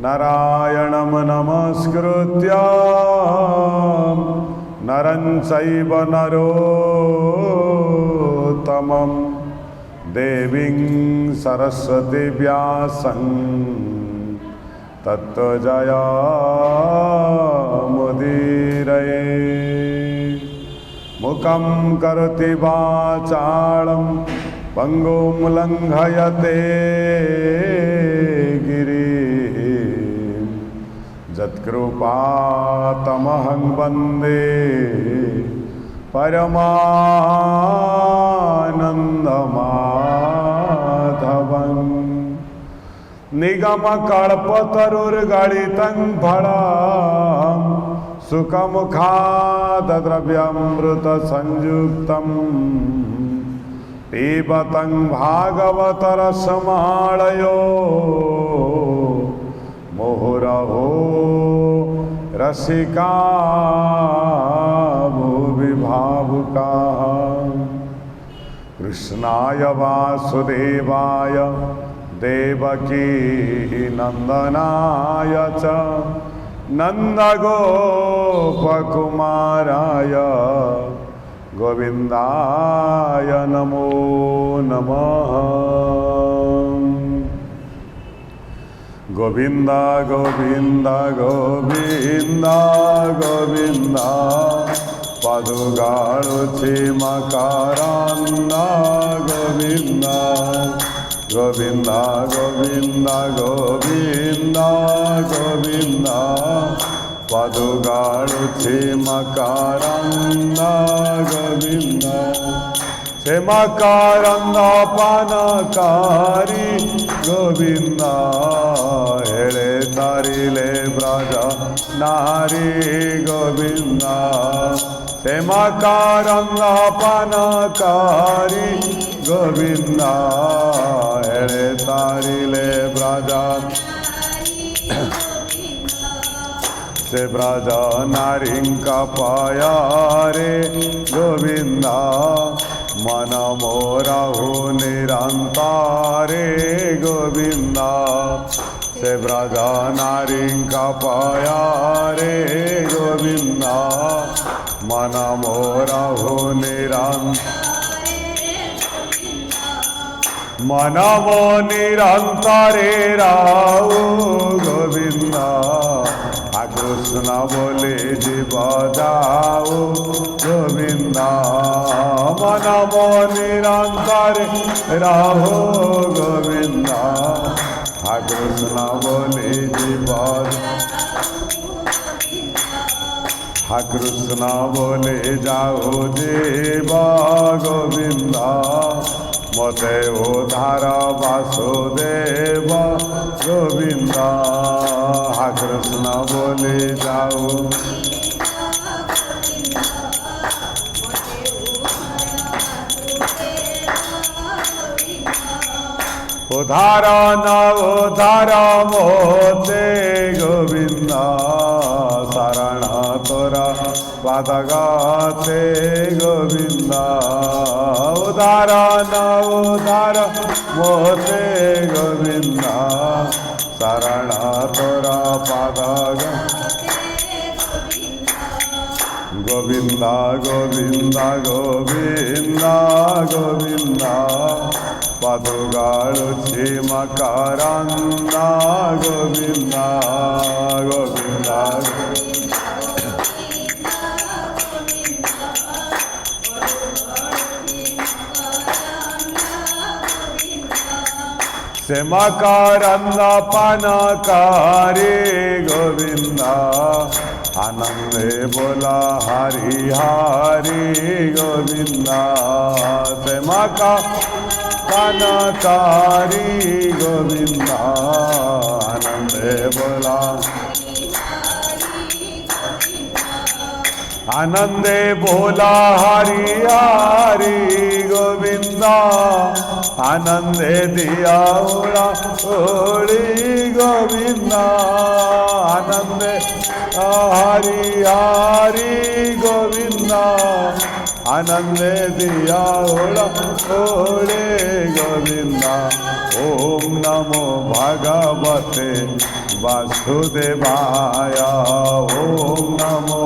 नारायणं नमस्कृत्य नरं चैव नरोत्तमं देवीं सरस्वती व्यासं ततो जयमुदीरये। मुखं करोति वाचालं पङ्गुं लङ्घयते गिरिं यत्कृपातमहं वन्दे परमानन्दमाधवम्। निगमकल्पतरुर्गलितं फलं सुखमुखादद्रव्यामृतसंयुक्तं पिबतं भागवतरसमालयो मुहुरहो रसिका भुवि भावुकाः। कृष्णाय वासुदेवाय देवकी नंदनाय च नन्दगोपकुमाराय गोविन्दाय नमो नमः। गोविन्द गोविन्द गोविन्द गोविन्द पदुगाळुचि मकरन्द गोविन्द गोविन्द गोविन्द गोविन्द गोविन्द पदुगाळुचि मकरन्द गोविन्द। से मकरन्द पानकारी गोविन्द हेळे तारिले ब्रज नारी गोविन्द। से मकरन्द पानकारी गोविन्द हेळे तारिले ब्रज से ब्रज नारींका पाया रे गोविन्द। मन मोराहु निरंतारे गोविन्द। से ब्रज नारींका पाया रे गोविन्द। मन मोराहु मनमो निरंतरे राहु गोविन्द। कृष्ण बोले जीव जाओ गोविन्द। मनमो निरंतरे राहु गोविन्द। कृष्ण बोले जीव कृष्ण बोले जाओ जीव गोविन्द। मते उद्धार वासुदेव गोविन्द। कृष्ण बोले जाओ उद्धार न उद्धार मोते गोविन्द। शरण तोरा पादगाते गोविन्द। उद्धार न उद्धार मोते गोविन्द। शरण तोरा पादगा गोविन्द गोविन्द गोविन्द गोविन्द। पदुगाळुचि मकरन्द गोविन्द गोविन्द। से मकरन्द पानकारी गोविन्द। आनंदे बोला हरि हरि गोविन्द। से पानकारी गोविन्द। आनंदे बोला आनंदे बोला हरि हरि गोविन्द। आनंदे दिया उड़ा ओड़ी गोविन्द। आनंदे हरि हरि गोविन्द। आनंदे दिया ओला ओले गोविंदा। ओम नमो भगवते वासुदेवाय। ओम नमो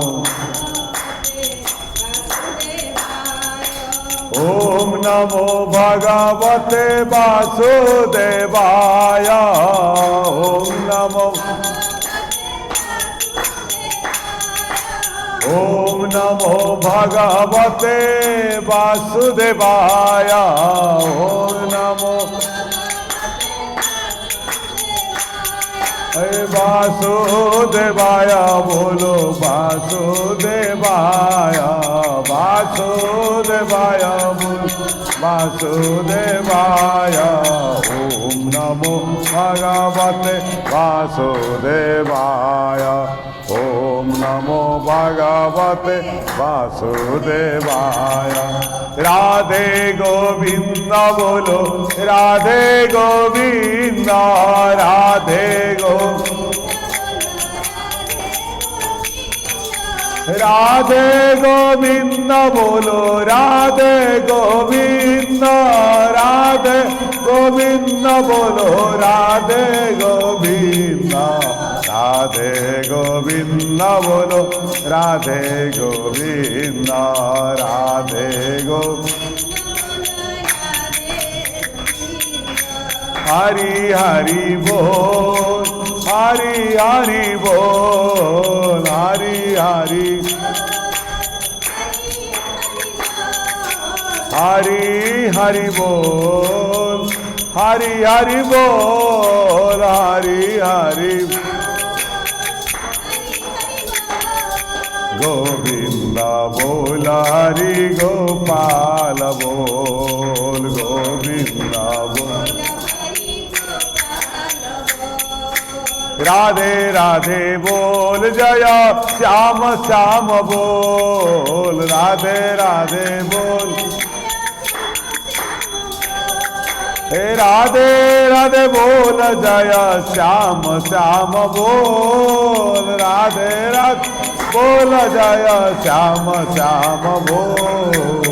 ओम नमो भगवते वासुदेवाय। ओम नमो ओम नमो भगवते वासुदेवाय। ओम नमो वासुदेवाय बोलो वासुदेवाय वासुदेवाय बोलो वासुदेवाय। ओम नमो भगवते वासुदेवाय। ओम नमो भगवते वासुदेवाय। राधे गोविंद बोलो राधे गोविंद राधे राधे गोविंद बोलो राधे गोविंद राधे गोविंद बोलो राधे गोविंद राधे गोविंद बोलो राधे गोविंद राधे हरि हरि बोल हरि हरि बोल हरि हरि हरि हरि बोल हरि हरि बोल हरि हरि गोविंद बोल हरि गोपाल बोल गोविंद बोल राधे राधे बोल जय श्याम श्याम बोल राधे राधे बोल हे राधे राधे बोल जय श्याम श्याम बोल राधे राधे बोल जय श्याम श्याम बोल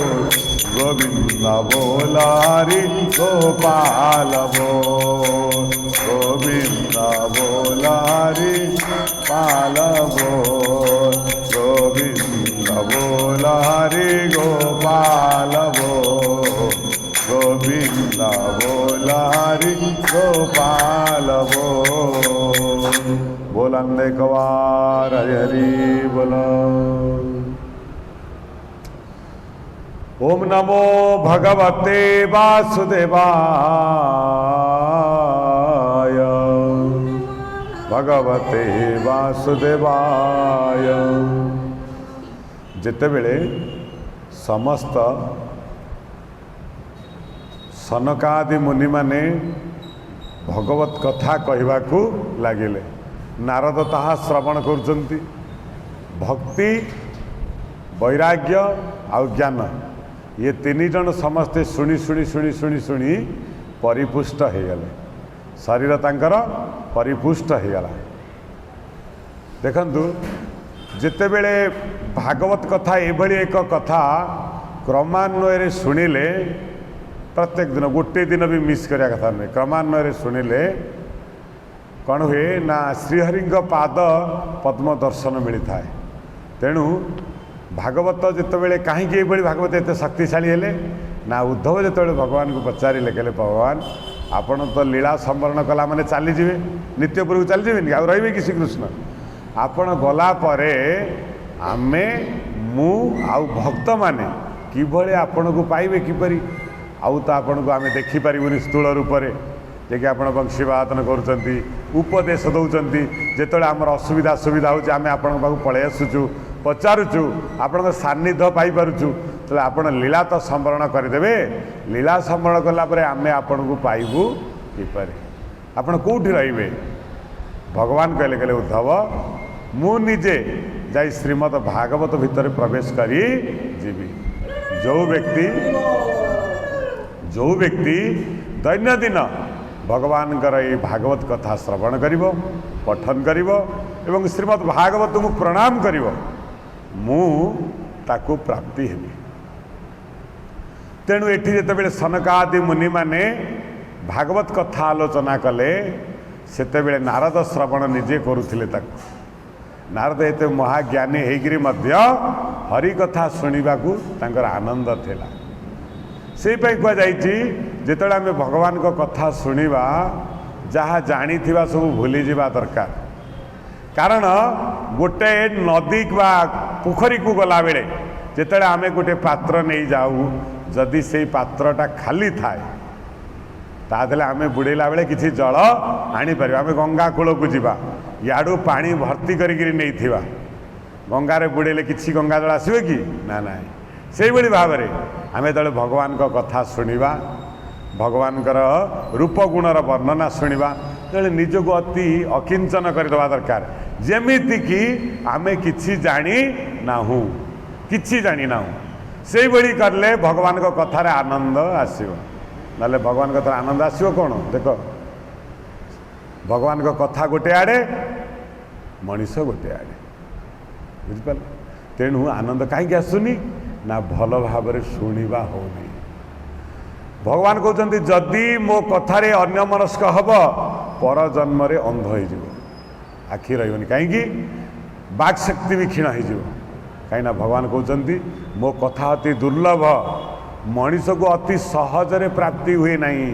गोविंद बोल हरि गोपाल बोल गोविंद बोल हरि पाल बोल गोविंद बोल हरि गोपाल बोल गोविंद बोल हरि गोपाल बोल। बोलंदे कवार हरि हरि बोल। ओम नमो भगवते वासुदेवाय भगवते वासुदेवाय। जेतेबेले समस्त सनकादि मुनि माने भगवत कथा कहवाकू लगिले नारद ताहा श्रवण करुचंती। भक्ति वैराग्य आउ ज्ञान ये तीन जन समस्ते शुणी शुणी शुणी शुणी शुणी परिपुष्ट हो गले शरीर तांकर परिपुष्ट हो गला। देखंतु जेतेबेले भागवत कथा एभली एक कथा क्रमान्वय शुणिले प्रत्येक दिन गोटे दिन भी मिस करिया कथा नहीं क्रमान्वय शुणिले कौन हुए ना श्रीहरि पाद पद्म दर्शन मिलता है। तेणु भागवत जितेबाला कहीं भागवत एत शक्तिशाली हेले ना उद्धव जो भगवान को पचारे कहले भगवान आपण तो लीला संवरण कला मैंने चलीजे नित्यपुर को चलीजे आउ रे कि श्रीकृष्ण आपण गला आमे मु आउ भक्त माने किभले आपण को पाइबे किपरि आउ तो आपण को आमे देखि परिबुनी स्थूल रूप से जे आप बंशीवादन करुँच उपदेश दौरान जिते आम असुविधा सुविधा हो आपण पाक पलि आसुचु पचारुचु आपण सान्निध्य पाइपरुचु तो आप लीला तो संवरण करदे लीला संवरण कलापर आम आपण को पाइबू किपरि आपण कौटी रे भगवान कहले कहले उद्धव मु निजे जाई श्रीमद भागवत भितर प्रवेश करी जीवी। जो व्यक्ति दैनंदिन भगवान ये भागवत कथा श्रवण करिवो पठन करिवो एवं श्रीमद भागवत को प्रणाम करिवो मु ताकू प्राप्ति हेबी तेणु एठी जेतेबेले सनकादि मुनि माने भागवत कथा आलोचना कले सेतेबेले नारद श्रवण निजे करुथिले ताकु नारद एते महाज्ञानी हेगिरी मध्य हरि कथा शुणिबाकू तांकर आनंद थिला से कह जाइए जिते आम भगवान को कथा शुणा जहाँ जानी सब भूली जा दरकार कारण गोटे नदी बा पोखरी को गला बेले जिते आम गोटे पात्र नहीं जाऊ जदि से पात्रटा खाली थाए तादे आम बुड़ेला बेले किसी जल आनीपर आम गंगा कूल को जावा याडू पानी भर्ती करी नहीं थिबा गंगारे बुड़ेले किसी गंगा जल आसवे कि ना ना से भाव में आम जो भगवान को कथा शुणा भगवान रूप गुणर वर्णना शुणा जो निजक अति अकिंचन करदे दरकार जमीती कि आम कि जानी नाहू कि जानी ना से करले भगवान को कथार आनंद आसो ना भगवान कथार आनंद आसो कौन देख भगवान को कथा गोटे आड़े मनीष गोटे आड़े बुझिपार तेणु आनंद कहीं आसुनी ना भल भाव शुणा होनी भगवान कहते जदि मो कथार अन्यमनस्क हम पर जन्म अंध हो आखि रही कहीं बाक शक्ति भी क्षीण हो कहीं भगवान कहते मो कथा अति दुर्लभ मनीष को अति सहजरे प्राप्ति हुए नहीं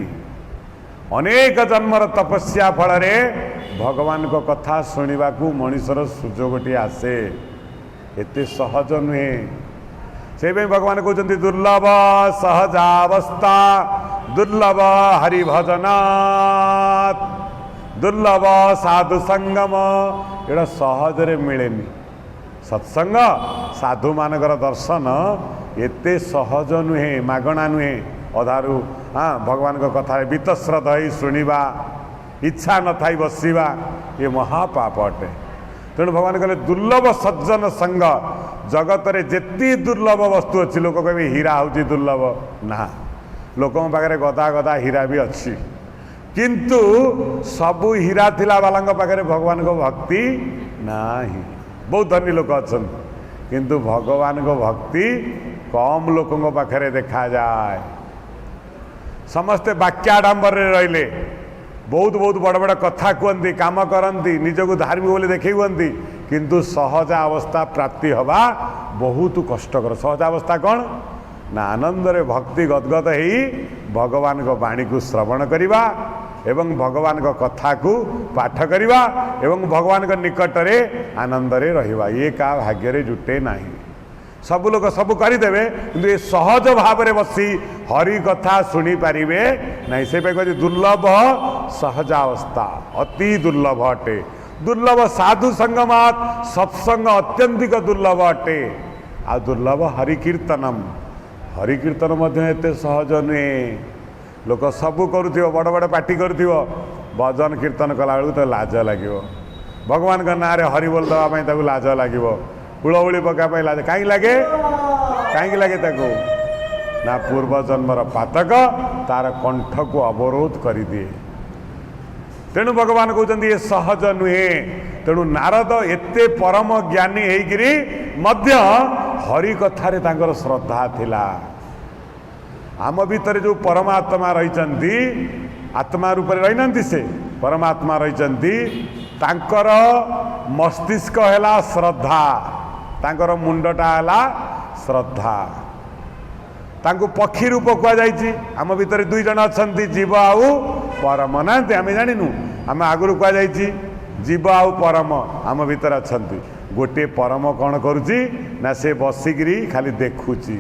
अनेक जन्मर तपस्या फल भगवान को कथा शुणा को मनीषर सुजोगटी आसे एते सहज नुहे से भगवान कहते दुर्लभ सहजावस्था दुर्लभ हरिभजनात् दुर्लभ साधु संगम एटा सहजरे मिलेनी सत्संग साधु मानकर दर्शन एते सहज नुहे मागणा नुहे अधारू हाँ भगवान को कथा बीतश्रद्धा ही शुणा इच्छा न थी बसवा ये महापाप अटे तेणु भगवान कहले दुर्लभ सज्जन संग जगत रे जेती दुर्लभ वस्तु अच्छी लोक कहे हीरा हूँ दुर्लभ ना लोकों पाखे गदा गदा हीरा भी अच्छी किंतु सबू हीरा थिला वाला पाखे भगवान को भक्ति नाही बहुत धनी लोक अच्छा किंतु भगवान को भक्ति कम लोकों पाखे देखा जाए समस्ते वाक्याडंबर रहिले बहुत बहुत बड़ बड़ कथा कहती काम करती निजक धार्मिक बोली देखी किंतु सहजा अवस्था प्राप्ति हवा बहुत कष्टकर सहजा अवस्था कौन ना आनंद रे भक्ति गदगद ही भगवान को वाणी को श्रवण करिबा एवं भगवान को कथा को पाठ करिबा एवं भगवान के निकट रे आनंद रे रहिबा ये का भाग्य रे जुटे नाही सब लोग सब करदे कि ये सहज भाव में बसी हरि कथा शुणी पारे ना से कहते दुर्लभ सहजावस्था अति दुर्लभ अटे दुर्लभ साधु संगमात सत्संग अत्यंतिक दुर्लभ अटे आ दुर्लभ हरिकीर्तनम हरिकीर्तन एते सहज नुहे लोक सब करुथिबो बड़ बड़ पार्टी करुथिबो भजन कीर्तन कला बेलू तो लाज लगे भगवान का नाँ रे हरि बोल दवाई ताकू लाज लगे हुड़हुड़ी पकाई लाज कहीं लगे कहीं लगे ताको ना पूर्व जन्मर पातक तार कंठ को अवरोध कर दिए तेणु भगवान कहते ये सहज नुहे तेणु नारद एते परम ज्ञानी होइकिरी मध्य हरि कथारे तांकर श्रद्धा थिला आम भीतर जो परमात्मा रही आत्मा रूप रही ना से परमात्मा रही तांकर मस्तिष्क है श्रद्धा तांकर मुंडटा है श्रद्धा तांको पक्षी रूप कहुई आम भीतर दुई जन अच्छा जीव आउ परम ना आम जानू आम आगुरी कहुई जीव आउ परम आम भीतर अच्छा गोटे परम कौन करुच्ची ना से बसिकी खाली देखुची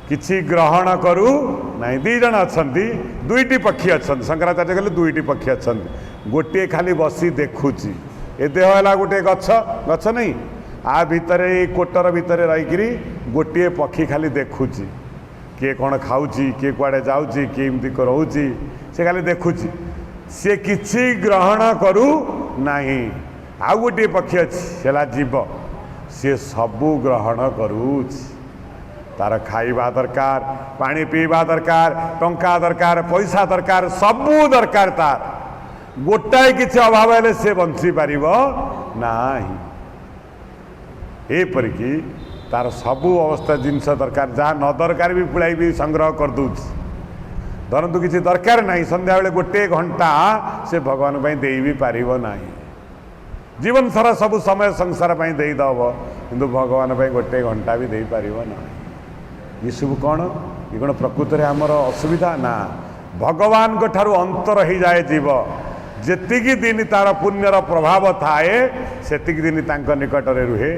किछि ग्रहण करू ना दी जन अच्छा दुईटी पक्षी अच्छा शंकराचार्य कहले दुईटी पक्षी अच्छा गोटे खाली बसी देखुची ए देह है गोटे गछ गछ नहीं आ भितर कोटर भितर रहीकि गोटे पक्षी खाली देखुची किए कौन खाऊची किए कुआडे जाऊची किए एमती रोची से खाली देखुची सी किछि ग्रहण करू नाही आ गोटे पक्षी अच्छी है जीव सी सबू ग्रहण करूची तार खाइबा दरकार पानी पीवा दरकार टंका दरकार पैसा दरकार सबू दरकार तार गोटाए किसी अभाव है से बंची पार ना एपरिकी तार सबू अवस्था जिनस दरकार जहाँ न दरकार भी पुलाई भी संग्रह कर दूची धरतु किसी दरकार ना संध्या बेले गोटे घंटा से भगवान दे भी पार ना जीवन सारा सब समय संसार देदब किंतु भगवान गोटे घंटा भी दे पार ना ये सब कौन ये कौन प्रकृत में आमर असुविधा ना भगवान को ठारू अंतर हो जाए जीव जेतिकी दिन तार पुण्यर प्रभाव थाए सेतिकी दिन तांको निकट में रुहे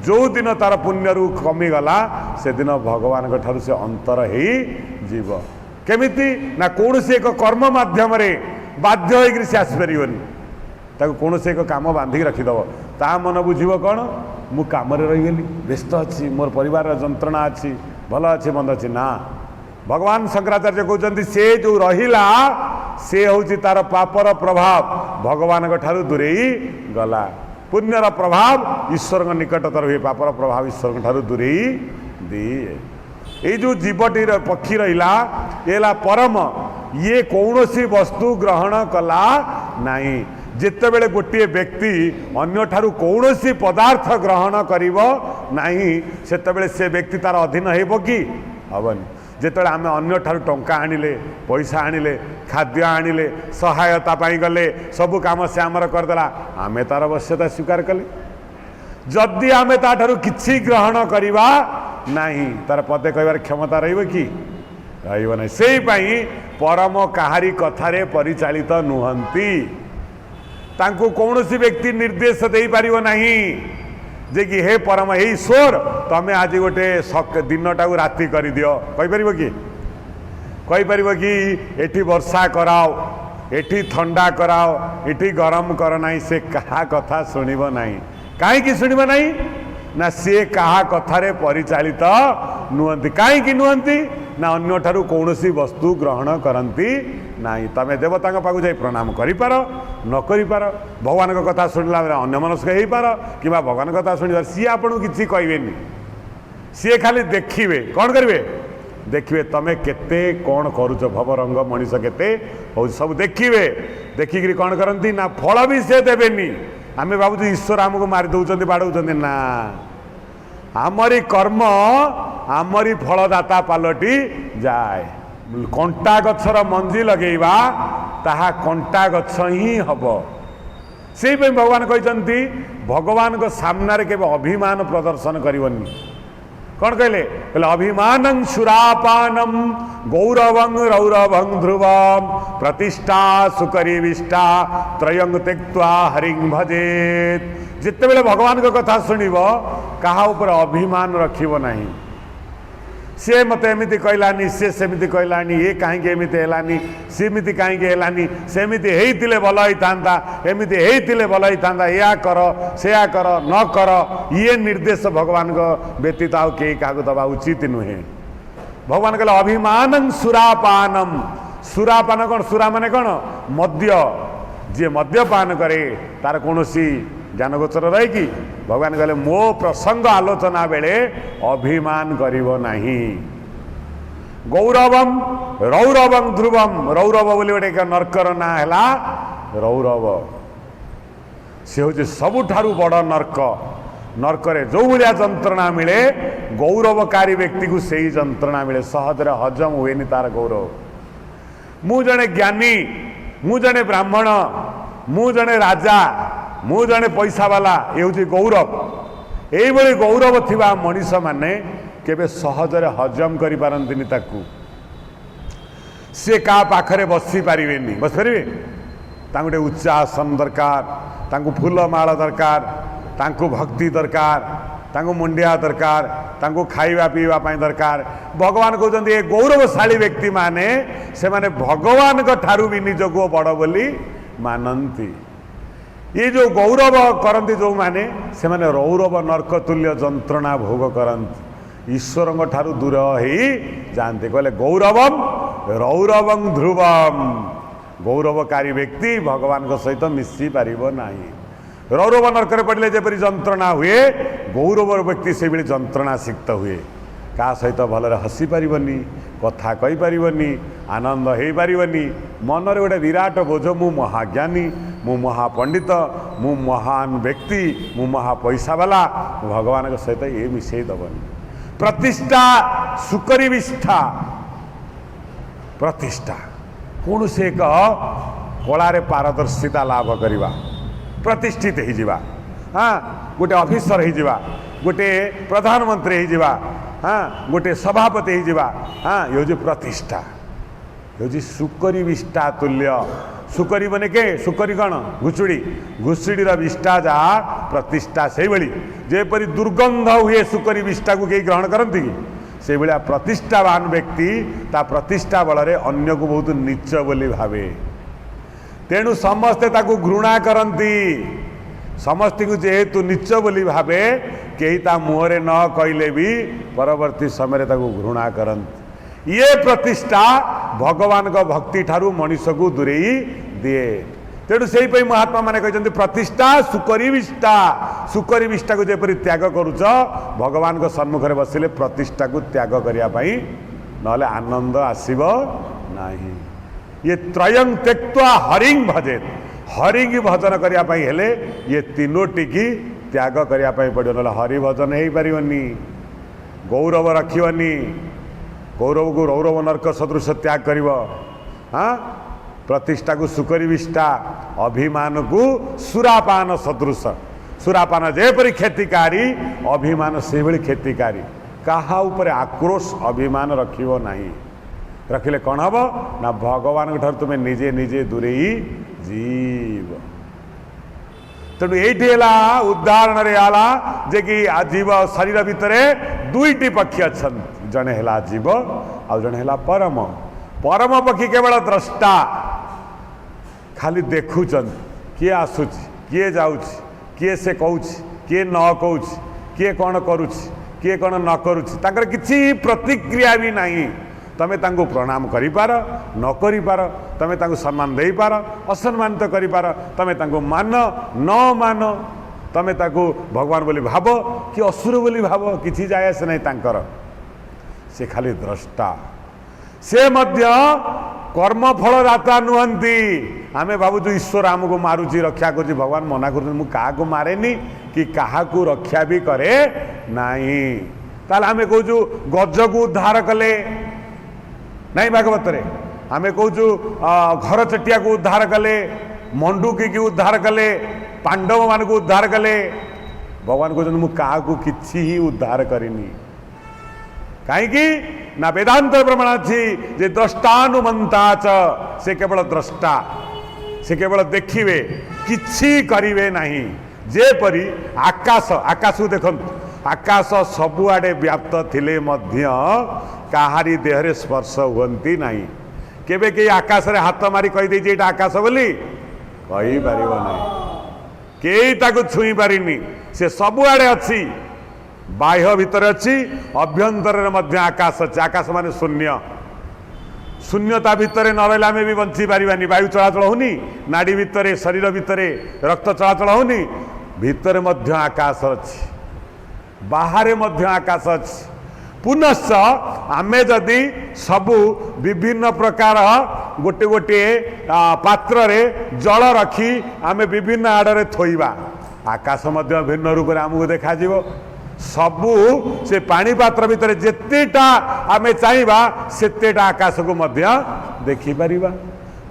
जो दिन तार पुण्य रु कमीगला से दिन भगवान को ठारू से अंतर ही जीव केमिति ना कौन से एक कर्म माध्यम बाध्य होकर से आसपार कौन से एक काम बांधिक रखीदब ता मन बुझीब कौन मु काम रहीगली व्यस्त अच्छी मोर परिवार जंत्रणा अच्छी भल अच्छी मंद अच्छी ना भगवान शंकराचार्य कहते से जो रहिला से हूँ तार पापर प्रभाव भगवान को ठारू दूरे गला पुण्यर प्रभाव ईश्वर निकटतर हुए पापर प्रभाव ईश्वर ठारू दूरे दिए ये जो जीवटी पक्षी रहा ये परम ये कौन सी वस्तु ग्रहण कला नहीं जिते बड़े गोटे व्यक्ति अन्य ठारू कौन सी पदार्थ ग्रहण करिवो नहीं सेते से व्यक्ति तार अधीन हो कि हेनी जिते आम अन्य ठारू टंका आनिले पैसा आनिले खाद्य आनिले सहायता पाई गले सबु काम से आमर करदेला आमे तार आवश्यकता स्वीकार कले जदि आमे ता ठारू किछि ग्रहण करिवा नहीं तार पदे कहबार क्षमता रहिबो कि रहिबो नहीं सेही पई परम काहारी कथारे परिचालित नुहंती तांको कौनसी व्यक्ति निर्देश दे पारिबो नहीं जे कि हे परम हे ईश्वर तमें आज गोटे दिनटा को राति कर दियो कही पार कि एठी वर्षा कराओ एठी ठंडा कराओ एठी गरम कर ना से कहा कथा शुणव ना कहीं शुणव ना ना सी कहा कथारे परिचालित नुहंती कहीं नुहंती ना अन्य ठारू कौन सी वस्तु ग्रहण करती ना तमें देवता पाक जाई प्रणाम करिपार न करिपार भगवान को कथा शुणला बेले अन्य मनस्क हो पार कि भगवान कथा शुणिबार सी आपन किसी कहबेनी सी खाली देखिए कौन करेंगे देखिए तमें केते कौन करुच भवरंग मनीष केते हो सब देखिए देखिक कौन करती ना फल भी से देवेनी आम भावुँ ईश्वर आमको मारी दौरान बाड़ौं ना आमरी कर्म आमरी फलदाता पलटि जाए कंटा गछर मंजी लगेवा ताहा कंटा गछ ही हम से भगवान कहते भगवान को सामने के अभिमान प्रदर्शन करनी कौन कहले अभिमान सुरापानम गौरवं रौरवं ध्रुवं प्रतिष्ठा सुकरीविष्टा त्रयं त्यक्त्वा हरिं भजेत जिते बेले भगवान को कथा शुणव कहा ऊपर अभिमान रखिब नहीं सी मत एमती कहलानी सी सेमती कहलानी ये कहीं एमती है सेमती कहीं है सेमती होते भल होता एमती होते भल होता या कर से कर न कर ये निर्देश भगवान को व्यतीत आउ कई क्या दबा उचित नुहे भगवान कहले अभिमान सुरापानम सुरापान कौन सुरा माने कौन मद्य जी मद्यपान करे तार कौन ज्ञानगोचर रहे कि भगवान कहले मो प्रसंग आलोचना बेले अभिमान करिवो नहीं गौरवम रौरवं ध्रुवम रौरव बोली गोटे नर्कर ना है रौरव से हूँ सबुठारु बड़ नर्क नर्करे जो भाया जंत्रणा मिले गौरवकारी व्यक्ति को से ही जंत्रणा मिले सहजरे हजम हुए तार गौरव मु जड़े ज्ञानी मु जड़े ब्राह्मण मु जड़े राजा मु जड़े पैसा वाला ये हूँ गौरव यही गौरव थिबा मनीष माने केबे सहजरे हजम करि पारंतिनी ताकू से का पाखरे बसी पारिबेनी बस पारिबे तांगुटे उच्च आसन दरकार तांकु फूल माला दरकार तांकु भक्ति दरकार तांकु मुंडिया दरकार तांकु खाइबा पीवा पाई दरकार भगवान कहते ये गौरवशाली व्यक्ति माने से माने भगवान को ठारू भी निजको बड़ बोली मानती ये जो गौरव करती जो माने से माने रौरव नर्क तुल्य जंत्रणा भोग करती ईश्वर ठारू दूर ही जानते कहले गौरवम रौरवं ध्रुवम गौरवकारी व्यक्ति भगवान को सहित मिसी पारिबो नाही रौरव नर्क पड़े जपरी जंत्रणा हुए गौरव व्यक्ति से भाई जंत्रणा सिक्त हुए क्या सहित भलरे हसी पारिबनी कथा कही पारिबनी आनंद हो पारिबनी मन रे गोटे विराट बोझ मु महाज्ञानी मु महापंडित मु महान व्यक्ति मु महापैसा वाला भगवान सहित ये मिसई दबनी प्रतिष्ठा सुकरी विष्ठा प्रतिष्ठा कौन से एक कलारे पारदर्शिता लाभ करवा प्रतिष्ठित हो हाँ गोटे ऑफिसर हो गोटे प्रधानमंत्री हो हाँ गोटे सभापति हो हाँ ये हूँ प्रतिष्ठा ये हूँ सुकरी विष्ठा तुल्य सुकरी बने के सुकरी कौन घुषुड़ी घुषुड़ी विष्ठा जहाँ प्रतिष्ठा से भाई जेपरी दुर्गंध हुए सुकरी विष्ठा को कहीं ग्रहण करती कि से भाया प्रतिष्ठावान व्यक्ति ता प्रतिष्ठा बल अन्य को बहुत नीच बोली भावे तेणु समस्ते ताकू घृणा करती समस्त को जेहेतु नीच बोली भावे कहीं ता मुहरे न कहले भी परवर्ती समय घृणा करती ये प्रतिष्ठा भगवान का भक्ति ठारू मनीष को दूरेई दिए तेणु से महात्मा माने कहते प्रतिष्ठा सुकरी विष्ठा को जेपरी त्याग करुच भगवान को सम्मुख में बसिले प्रतिष्ठा को त्याग करने ना आनंद आसब नहीं ये त्रयं त्यक्त्वा हरिं भजेत हरिं भजन करने ये तीनोटी की त्याग करने पड़ो ना हरि भजन हो पारनी गौरव रखनी गौरव को रौरव नर्क सदृश त्याग कर हाँ प्रतिष्ठा को सुकरी विष्ठा अभिमान को सुरापान सदृश सुरापान जेपरी क्षतिकारी अभिमान से भाई क्षतिकारी कहा ऊपर आक्रोश अभिमान रखिबो नहीं रखिले कौन हम ना भगवान ठार तुम्हें निजे निजे दूरे जीव तेणु ये उदाहरण आला जे कि जीव शरीर भितर दुईटी पक्षी अच्छा जड़े है जीव आउ जड़े है परम परम पक्षी केवल द्रष्टा खाली देखुं किए आसूची किए जाऊँच किए से कहूँ किए न कहूँ किए कौन करुच्ची किए कौन न करुच्ची ताकर किसी प्रतिक्रिया भी नहीं तमें तांको प्रणाम करिपार न करिपार तमें तांको सम्मान दे पार असम्मानित करिपार तमें तांको मान न मान तमें ताको भगवान बोली भाव कि असुर बोली भाव किसी जाए आसे नहीं तांकर से खाली द्रष्टा से मध्य कर्मफलदाता नुहंती आमे भावुँ ईश्वर आमको मारुची रक्षा कर भगवान मना कर मारेनी कि क्या रक्षा भी करे नहीं ताल आमे कहूँ गज को उद्धार कले नहीं भागवत रे आमे कहूँ घर चटिया को उद्धार कले मंडुकी की उद्धार कले पांडव मान को उद्धार कले भगवान कहते मुझे क्या किसी ही उद्धार करिनी कहीं ना वेदांत प्रमाण अच्छी जे द्रष्टानुमंता च से केवल द्रष्टा से केवल देखिए किछि करिवे नहीं जेपरी आकाश आकाश को देखु आकाश सबुआडे व्याप्त थिले मध्य काहारी देहरे स्पर्श हुंती नहीं केबे के आकाश रे हाथ मारी कहि दे जे आकाश बोली कहि परिबो नहीं केई ताको छुई पारिनी से सबुआडे अच्छी बाह्य भितर अच्छी अभ्यंतर मध्य आकाश अच्छी आकाश माने शून्य शून्यता भितर न रहा आम भी बंची पारानी वायु चलाचल होनी नाड़ी भितर शरीर भितर रक्त चलाचल होनी भितर मध्य आकाश अच्छी बाहर मध्य आकाश अच्छी पुनश्च आमे जदि सबू विभिन्न प्रकार गोटे गोटे पात्र रे जल रखी आमे विभिन्न आड़े थोइबा आकाश मध्य भिन्न रूप से आमको देखा सबू से पानी पात्र भितर जितेटा आमे चाहिबा सेतेटा आकाश को मध्य देखि परिबा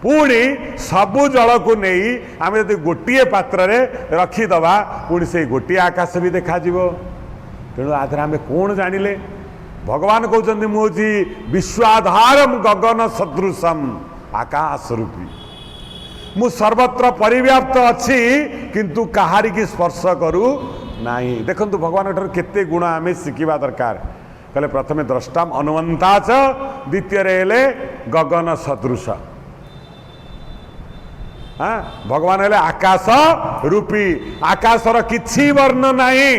पुणी सबू जल को नहीं आम यदि गोटे पात्र रे रखीदबा पुणी से गोटे आकाश भी देखा तेणु आधार आम कौन जानिले भगवान कहते मुझे विश्वाधारम गगन सदृशम आकाश रूपी मु सर्वत्र परिव्याप्त अच्छी किंतु कहारी की स्पर्श करू नहीं देखु भगवान ठार केते गुण आम शिखा दरकार कहले प्रथमे द्रष्टाम अनुमंता च द्वितीय हेले गगन सदृश हाँ भगवान हेले आकाश रूपी आकाशर किछि वर्ण नहीं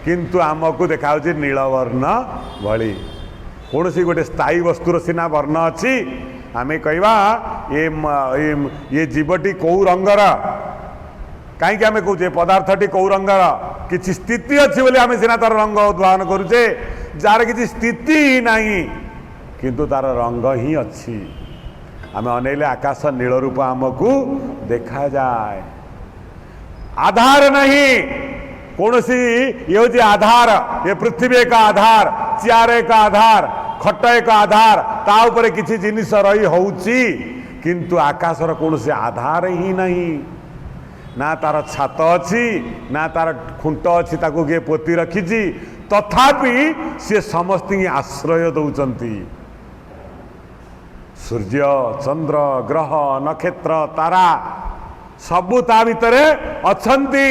किंतु आमको देखा नीलवर्ण भली कौन सी गोटे स्थायी वस्तुर सीना वर्ण अच्छी आमे कहवा ये जीवटी कौ रंगर कहीं आमे कहे पदार्थटी कौ रंगर किसी स्थिति अच्छी बोली आमे सीना तार रंग उद्भावन करुचे जार किसी स्थिति ही नहीं किंतु तार रंग ही अच्छी आमे अनेले आकाश नील रूप आमको देखा जाए आधार नहीं कौन सी ये हूँ आधार ये पृथ्वी का आधार चेयर एक आधार, खट एक आधार, ता ऊपर किसी जिनिस रही होउची, किंतु आकाशर कौन से आधार ही नहीं, ना तार छात अच्छी ना तार खुंट अच्छी, ताको किए पोती रखी, तथापि सी समस्त आश्रय दौरान। सूर्य चंद्र ग्रह नक्षत्र तारा सबू ता भितर अछंती।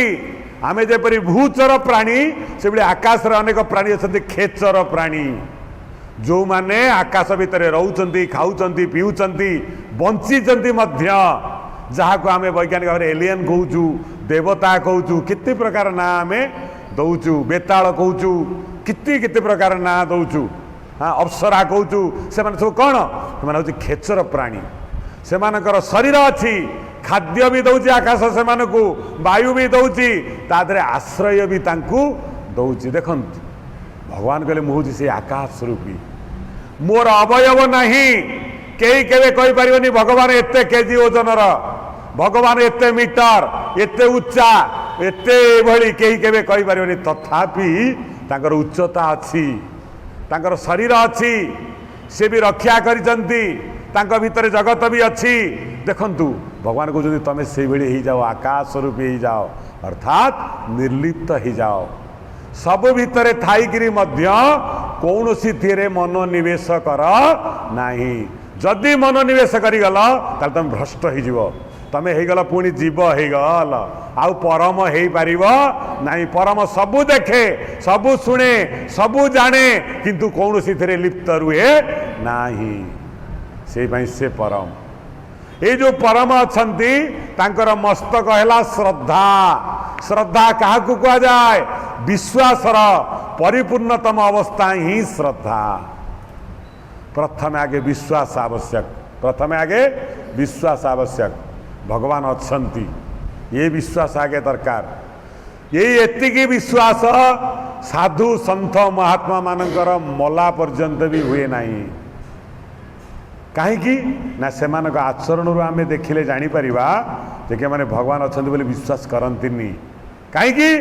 आमे जेपरी भूचर प्राणी से भाई आकाश रे अनेक प्राणी अच्छा, खेचर प्राणी जो माने आकाश भितर रहउचंती, खाउचंती, पिउचंती, बंचीचंती मध्य, जहाँ को आमे वैज्ञानिक भाव एलियन कहूचु, देवता कहूचु, कितने प्रकार ना आमे दौचु, बेताल कहूचु, कितने कितने प्रकार ना दौचु, हाँ अप्सरा कहूचु, से माने सब कौन से खेचर प्राणी, से मानकर शरीर अच्छी, खाद्य भी दौची आकाश से मानकु, वायु भी दौची, तादरे आश्रय भी तांकु दौची। देखंतु भगवान कहले मुझे से आकाश रूपी, मोर अवयव नहीं, कई केवे कहि परिबनी भगवान एते केजी ओजनर, भगवान एते मीटर, एते उच्चा, एते भली कई केवे कहि परिबनी, तथापि तांकर उच्चता अछि, तांकर शरीर अछि, से भी रक्षा करिसंती, तांक भितर जगत भी अछि। देखंतु भगवान को जदि तमे से बेले ही जाओ, आकाश रूपी ही जाओ, अर्थात निर्लिप्त ही जाओ, सब भितर थाईकरी मध्य कौनसी थिरे मनोनिवेश कर नाही। जदि मनोनिवेश करिगल ताले तुम भ्रष्ट हो जीव, तमे हेगल पुणी जीव हेगल, आउ परम हे पारिबो नाही। परम सबू देखे, सबू शुणे, सबू जाने, किंतु कौनसी थिरे लिप्त रुहे नाही, से भाई से परम। ये जो परम अछंती तांकर मस्तक हैला श्रद्धा। श्रद्धा काहाकू कहा जाए? विश्वासर परिपूर्णतम अवस्था ही श्रद्धा। प्रथम आगे विश्वास आवश्यक, प्रथम आगे विश्वास आवश्यक। भगवान अछंती ये विश्वास आगे दरकार। यही एतिकी विश्वास साधु संत महात्मा मानकर मला पर्यंत भी हुए नहीं। कहीं ना से आचरण आम देखिले जापर जे मैंने भगवान अच्छा बोली विश्वास करती। कहीं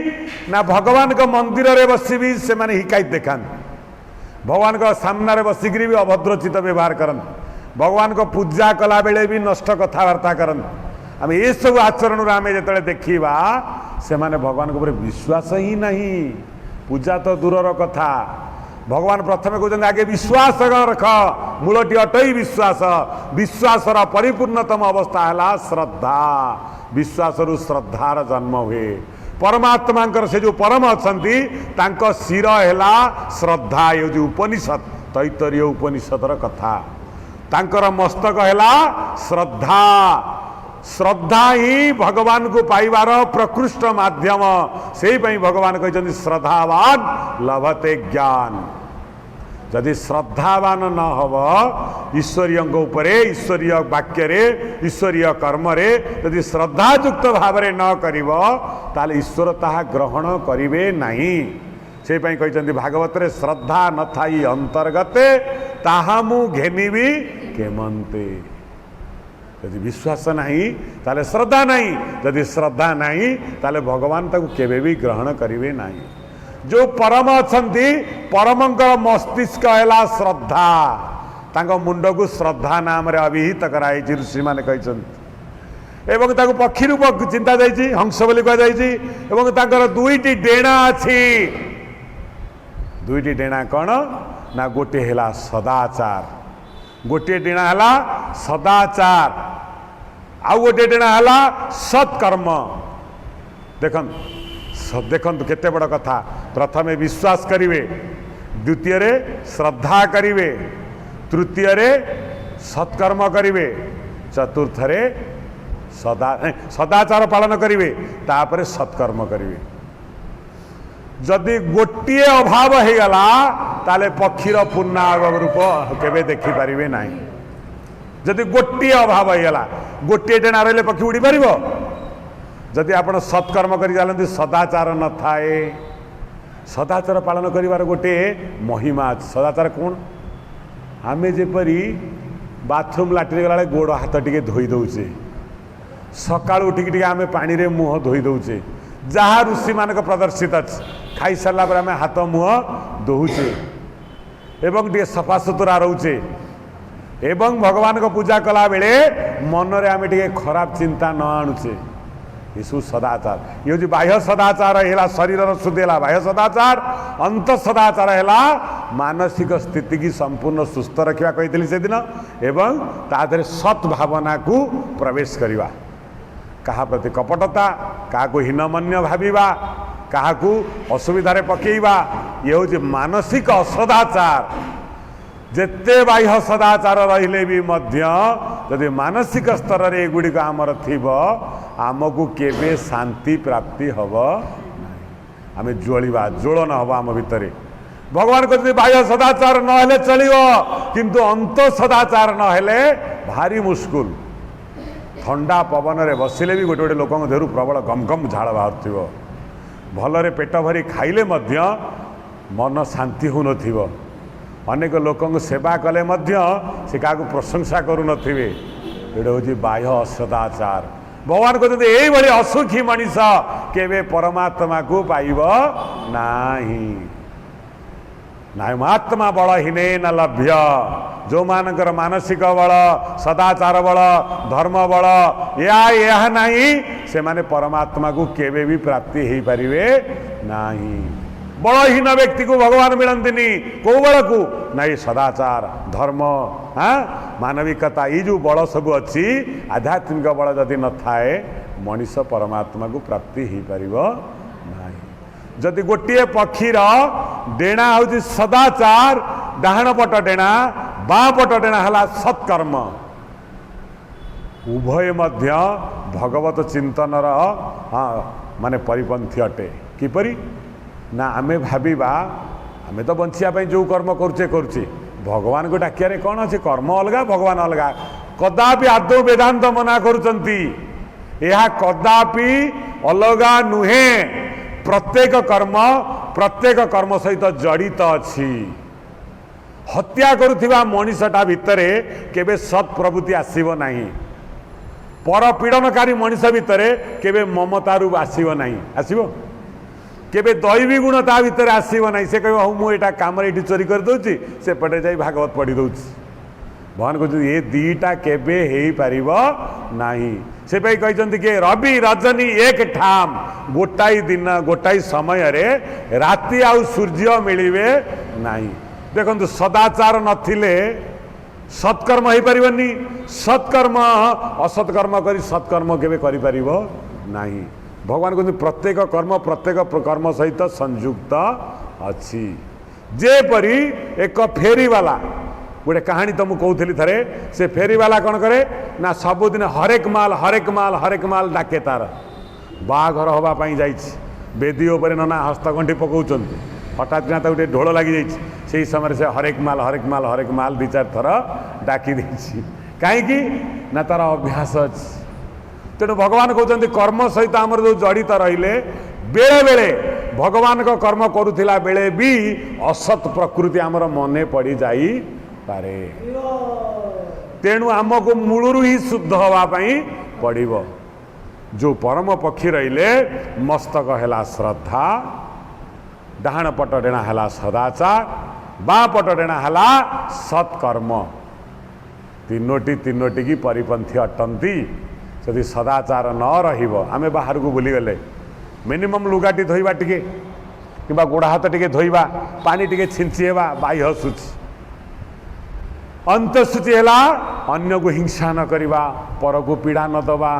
ना भगवान का मंदिर रे बसी भी से हिकायत देखा, भगवान का सामने बसिक भी अभद्रचित व्यवहार करते, भगवान को पूजा कला बेले भी नष्ट कथबार्ता करते। आम ये सब आचरण आम जो देखा से भगवान को विश्वास ही नहीं। पूजा तो दूरर कथा, भगवान प्रथमे कहते आगे विश्वास रख, मूलटी अटई विश्वास। विश्वासर परिपूर्णतम अवस्था है श्रद्धा। विश्वास रु श्रद्धार जन्म हुए। परमात्मा से जो परम अछंती तांको शिर है श्रद्धा। ये जो उपनिषद तैतरीय उपनिषदर कथा, तांकर मस्तक है श्रद्धा। श्रद्धा ही भगवान को पाइबार प्रकृष्ट माध्यम। से भगवान कहते श्रद्धावान लभते ज्ञान। जदि श्रद्धावान न हब ईश्वरीय ईश्वरीय वाक्य ईश्वरीय कर्म यदि श्रद्धायुक्त भाव न करिव ताले ईश्वर ताहा ग्रहण करिवे नहीं। से कहते भागवत रे श्रद्धा न थाई अंतर्गते ताहा मु घेनिबी केमंते। यदि विश्वास नहीं ताले श्रद्धा नहीं, यदि श्रद्धा नहीं ताले भगवान ताकू केबे भी ग्रहण करिवे नहीं। जो परम अछंती परमंकर मस्तिष्क है श्रद्धा। तांको मुंड को श्रद्धा नाम रे अभिहित कराई ऋषि माने कहते। एवं ताकू पक्षी रूप चिंता जाइछि, हंस बोली कह जाइछि। एवं तांकर दुईटी डेणा अछि। दुईटी डेणा कौन ना गोटे है सदाचार, गोटे डेणा है सदाचार, आउ गोटे डेणा है सत्कर्म। देखंतु केते बड़ कथा। प्रथमे विश्वास करिवे, द्वितीय रे श्रद्धा करिवे, तृतीय रे सत्कर्म करिवे, चतुर्थ रे सदाचार पालन करिवे, तापरे सत्कर्म करिवे। जदि गोटे अभाव हो गला ताले पक्षीर पूर्णांग रूप केबे देखि पारिबे नाही। जदि गोटे अभाव हो गला, गोटे डेणा रहिले पक्षी उड़ी पारिबो? जदि आप सत्कर्म कर चलती, सदाचार न थाए, सदाचार पालन करिवार गोटे महिमा। सदाचार कौन? आम जेपरी बाथरूम लाट्रिन गला गोड़ हाथ टिके धोई दौचे, सकाल उठिक आम पानी रे मुह धोई दौचे, जहाँ ऋषि मानक प्रदर्शित अच्छे। खाई सारा आम हाथ मुह धोचे, एवं टे सफा सुतरा रोचे एवं भगवान को पूजा कला बेले मन रे आमे टे खराब चिंता न आणुचे यीशु सदाचार ये हूँ बाह्य सदाचार है शरीर शुद्धि है बाह्य सदाचार अंत सदाचार है मानसिक स्थिति की संपूर्ण सुस्थ रखा कही से दिन एवं तादरे सत् भावना को प्रवेश करवा कहा प्रति कपटता क्या हीनमन्य भाविबा क्या असुविधार पकेवा ये हूँ मानसिक असदाचार जेते बाह्य सदाचार रहिले भी मध्य यदि मानसिक स्तर रे एगुड़ी आमर थिबो आमको केबे शांति प्राप्ति हब आम ज्वलिबा ज्वलन हब आम भितर भगवान कहते बाह्य सदाचार नहेले चलिबो किंतु अंत सदाचार नहेले भारी मुश्किल ठंडा पवन रे बसिले भी गोटे गोटे लोक देहरु प्रबल गम गम झाड़ बाहर भलरे पेट भरी खाइले मध्य मन शांति हो नथिबो अनेक लोकों सेवा कले मध्य से क्या प्रशंसा करू नथिबे एटा हूँ बाह्य असदाचार भगवान कहते यही भाई असुखी मनीष केवे परमात्मा को पाइब नाही नायमात्मा बल हीने न लभ्य जो मानकर मानसिक बल सदाचार बल धर्म बल या नहीं से माने परमात्मा को केवे भी प्राप्ति हो पारिबे नाही बलहीन व्यक्ति को भगवान मिलती कौ बल को ना ये सदाचार धर्म हाँ मानविकता ये जो बल सब अच्छी आध्यात्मिक बल जदि न थाए मनीष परमात्मा को प्राप्ति हो पार ना जदि गोटे पक्षीर डेणा हूँ सदाचार डाहाण पट डेणा बाँ पट डेणा है सत्कर्म उभय मध्य भगवत चिंतनर हाँ माने परिपंथी अटे किपरि ना आमे भाविबा आमे तो बंचिया जो कर्म करुचे भगवान को डाकिया कौन अच्छे कर्म अलगा भगवान अलगा कदापि आदौ वेदांत मना करुचंती यह कदापि अलगा नुहे प्रत्येक कर्म सहित जड़ित अच्छी हत्या करुथिबा मनीषटा भितरे केबे सत् प्रवृत्ति आसीबो नाही पर पीड़नकारी मनीष भितरे केबे ममतारू आसीबो नाही आसीबो केबे दैवी गुण ता भितर आसीबो नाही से कहबो मु एटा काम रे चोरी कर दोची से पटे जाई भागवत पढ़ी दोची भगवान कहते ये दीटा केबे हेई पारिबो नाही से भाई कहते कि रवि रजनी एक ठाम गोटाई दिन गोटाई समय रे राति आउ सूर्य मिलिबे नाही देखंतु सदाचार नथिले सत्कर्म हो पारिबनी सत्कर्म असत्कर्म करी सत्कर्म केबे करि पारिबो नाही भगवान कहते प्रत्येक कर्म सहित संयुक्त अच्छी जेपरी एक फेरीवाला गोटे कहानी तो मुझे कहूली थे से फेरीवाला कौन करे ना सबुदिन हरेक माल डाके तार बाघर हवापाई जा बेदी उपर नना हस्तगंठी पकाउं हठात किना गोटे ढोल लगी जा समय से हरेक माल दी चार थर डाकी कहीं ना तार अभ्यास अच्छी तेणु भगवान कहते कर्म सहित आमर जो जड़ित रहिले बेले बेले भगवान को कर्म करुला बेले भी असत प्रकृति आमर मने पड़ जाई पारे तेणु आमको मूलरू ही शुद्ध होवाई पड़ो जो परम पक्षी रहिले मस्तक है श्रद्धा डाहाण पट डेणा है सदाचार बाँ पट डेणा है सत्कर्म तीनोटी की परिपंथी अटंती यदि सदाचार न रहिबो आमे बाहर को बुली गले मिनिमम लुगाटी धोइबा टिके किबा गोड़ा हाथ टिके धोइबा पानी टिके छिंचिएबा बाह्य शुचि अंत शुचि है अन्य को हिंसा न करिबा पर को पीड़ा न दबा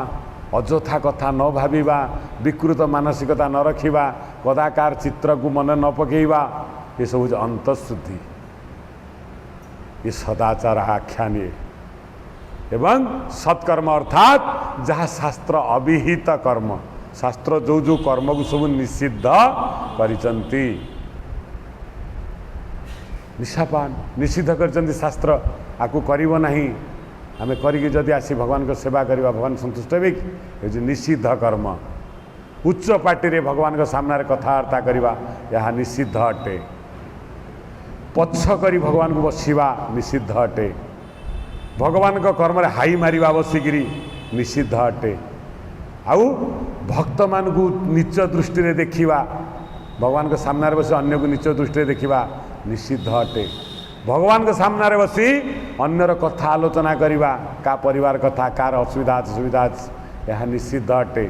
अजथा कथा न भाविबा विकृत मानसिकता न रखिबा कदाकार चित्र को मन न पकेइबा ये सब अंतशुद्धि ये सदाचार आख्यान एवं सत्कर्म अर्थात जहाँ शास्त्र अविहित कर्म शास्त्र जो जो कर्म को सब निषिद्ध करिचंती निशापान निषिद्ध करिचंती शास्त्र आकु करिवो नहीं आमे करिके जदि आसी भगवान को सेवा करिबा भगवान संतुष्ट हेबे ये जो निषिद्ध कर्म उच्च पार्टी रे भगवान को सामने कथबार्ता करिबा यह निषिद्ध अटे पछ करी भगवान को बसिबा निषिद्ध अटे भगवान को कर्म रे हाई मारिबा बसिकिरी निषिद्ध अटे आउ भक्त मान को नीच दृष्टि रे देखिबा भगवान को सामने बस अन्य को नीच दृष्टि रे देखिबा निषिद्ध अटे भगवान के सामने बसी अन्यर कथा आलोचना करवा का परिवार कथा कार असुविधा सुविधा यह निषिद्ध अटे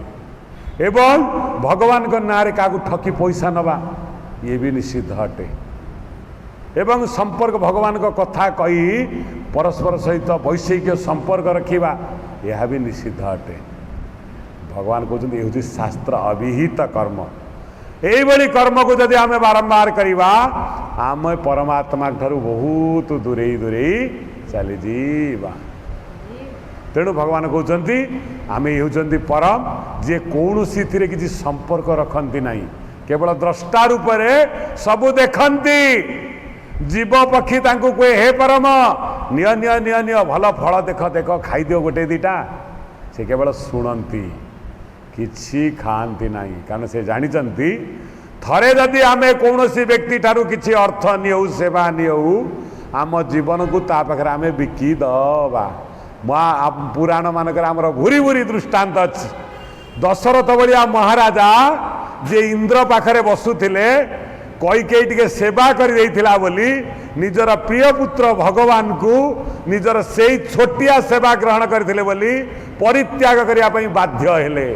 एवं भगवान को नारे क्या ठकी पैसा नवा ये भी निषिद्ध अटे एवं संपर्क भगवान को कथा कही परस्पर सहित वैषयिक संपर्क रखा यह भी निषिद्ध अटे भगवान कहते ये हूँ शास्त्र अविहित कर्म यही कर्म को जदि आम बारंबार करवा आम परमात्मा ठारू बहुत दूरे दूरे चली जीवा तेणु भगवान कहते आम ये होती परम जी कौन किसी संपर्क रखती नहीं केवल द्रष्टा रूप सबू देखती जीव पक्षी कहे हे परम निय निय निय निय भल फल देख देख खाईदिव गोटे दीटा से केवल शुणती किछि खाती ना कारण से जानते थरे जदि आम कौन व्यक्ति ठारू किछि अर्थ नियऊ सेवा नियऊ आम जीवन को ता पाखे आम बिकी दबा पुराण मानक आमर भूरी भूरी दृष्टांत अच्छी दशरथ भलिया महाराजा जे इंद्र पाखरे बसुथिले कैकेयी टिके सेवा कर देइथिला बोली निजर प्रिय पुत्र भगवान को निजर से छोटिया सेवा ग्रहण करथिले बोली परित्याग करिया पई बाध्य हेले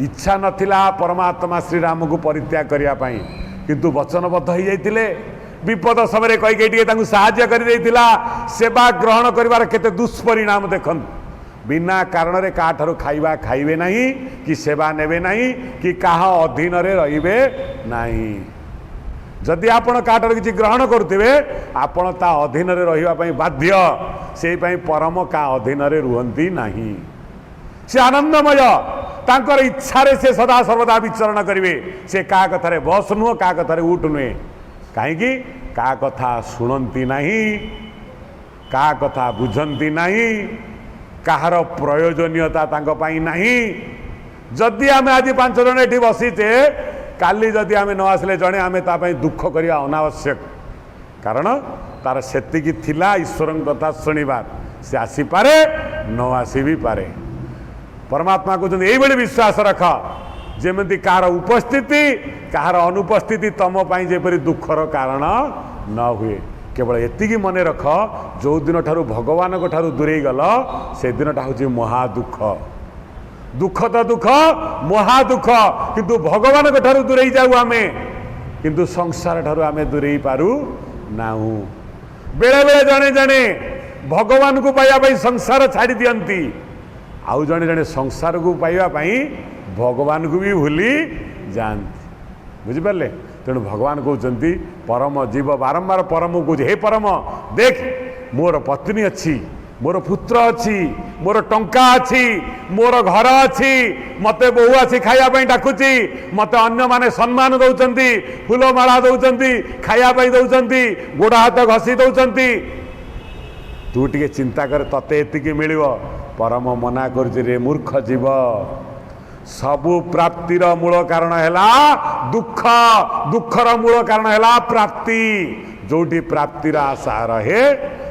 इच्छा नथिला परमात्मा श्रीराम को परित्याग करिया पई किंतु वचनबद्ध हो जाइथिले विपद समय कैकेयी टिके तांकु सहाय्य कर देइथिला सेवा ग्रहण करिवार केते दुष्परिणाम देखन बिना कारण रे का ठारू खाइबा खाइबे नहीं कि सेवा नेबे नहीं कि काहा अधीन रे रहिबे नहीं जदि आपण का ठारू किछि ग्रहण करथिबे आपण ता अधीन रे रहिबा पई बाध्य सेई पई परम का अधीन रे रुहंती नहीं से आनंदमय तांकर इच्छा रे से सदा सर्वदा विचरण करिवे से का कथारे बस नुह का कथारे उठ नुहे काहेकि का कथा शुणंती नहीं का कथा बुझंती नहीं कहार प्रयोजनीयता तांको पाई नहीं जदि आम आज 5 जन एठी बसीचे काली जदि आम न आसले जड़े आम तापाई दुख करिया अनावश्यक कारण तार सेतिकी थिला ईश्वर कथा शुणिबार से आसीपारे न आसी भी पारे परमात्मा को यही विश्वास रख जेमती कहार उपस्थिति कहार अनुपस्थिति तम पाई जेपरी दुखर कारण न हुए केवल एतिकी मन रख जो दिन ठारू भगवान को ठारू दूरे गल से दिन हूँ महादुख दुख तो दुख महादुख किंतु भगवान को ठारू दूरे जाऊ आम किंतु संसार ठारू आम दूरे पारू नाहू बेले बेले जड़े जड़े भगवान को पाइबा संसार छाड़ी दियंती आउ जड़े जड़े संसार को पाइबा भगवान को भी भूली जाती बुझिपारे तेणु भगवान कहते परम जीव बारंबार परम कह हे परम देख मोर पत्नी अच्छी मोर पुत्र अच्छी मोर टंका अच्छी मोर घर अच्छी मते बहु आसी खायापाई डाकुची मते अन्य माने सम्मान दौरान फूलमाला दौरान खायापाई दौरान गोड़ हाथ घसी दौरान तू टे चिंता कर तते एतिकी मिल परम मना कर मूर्ख जीव सबु प्राप्तिर मूल कारण है दुख दुखर मूल कारण है प्राप्ति जोटी प्राप्तिर आशा रहे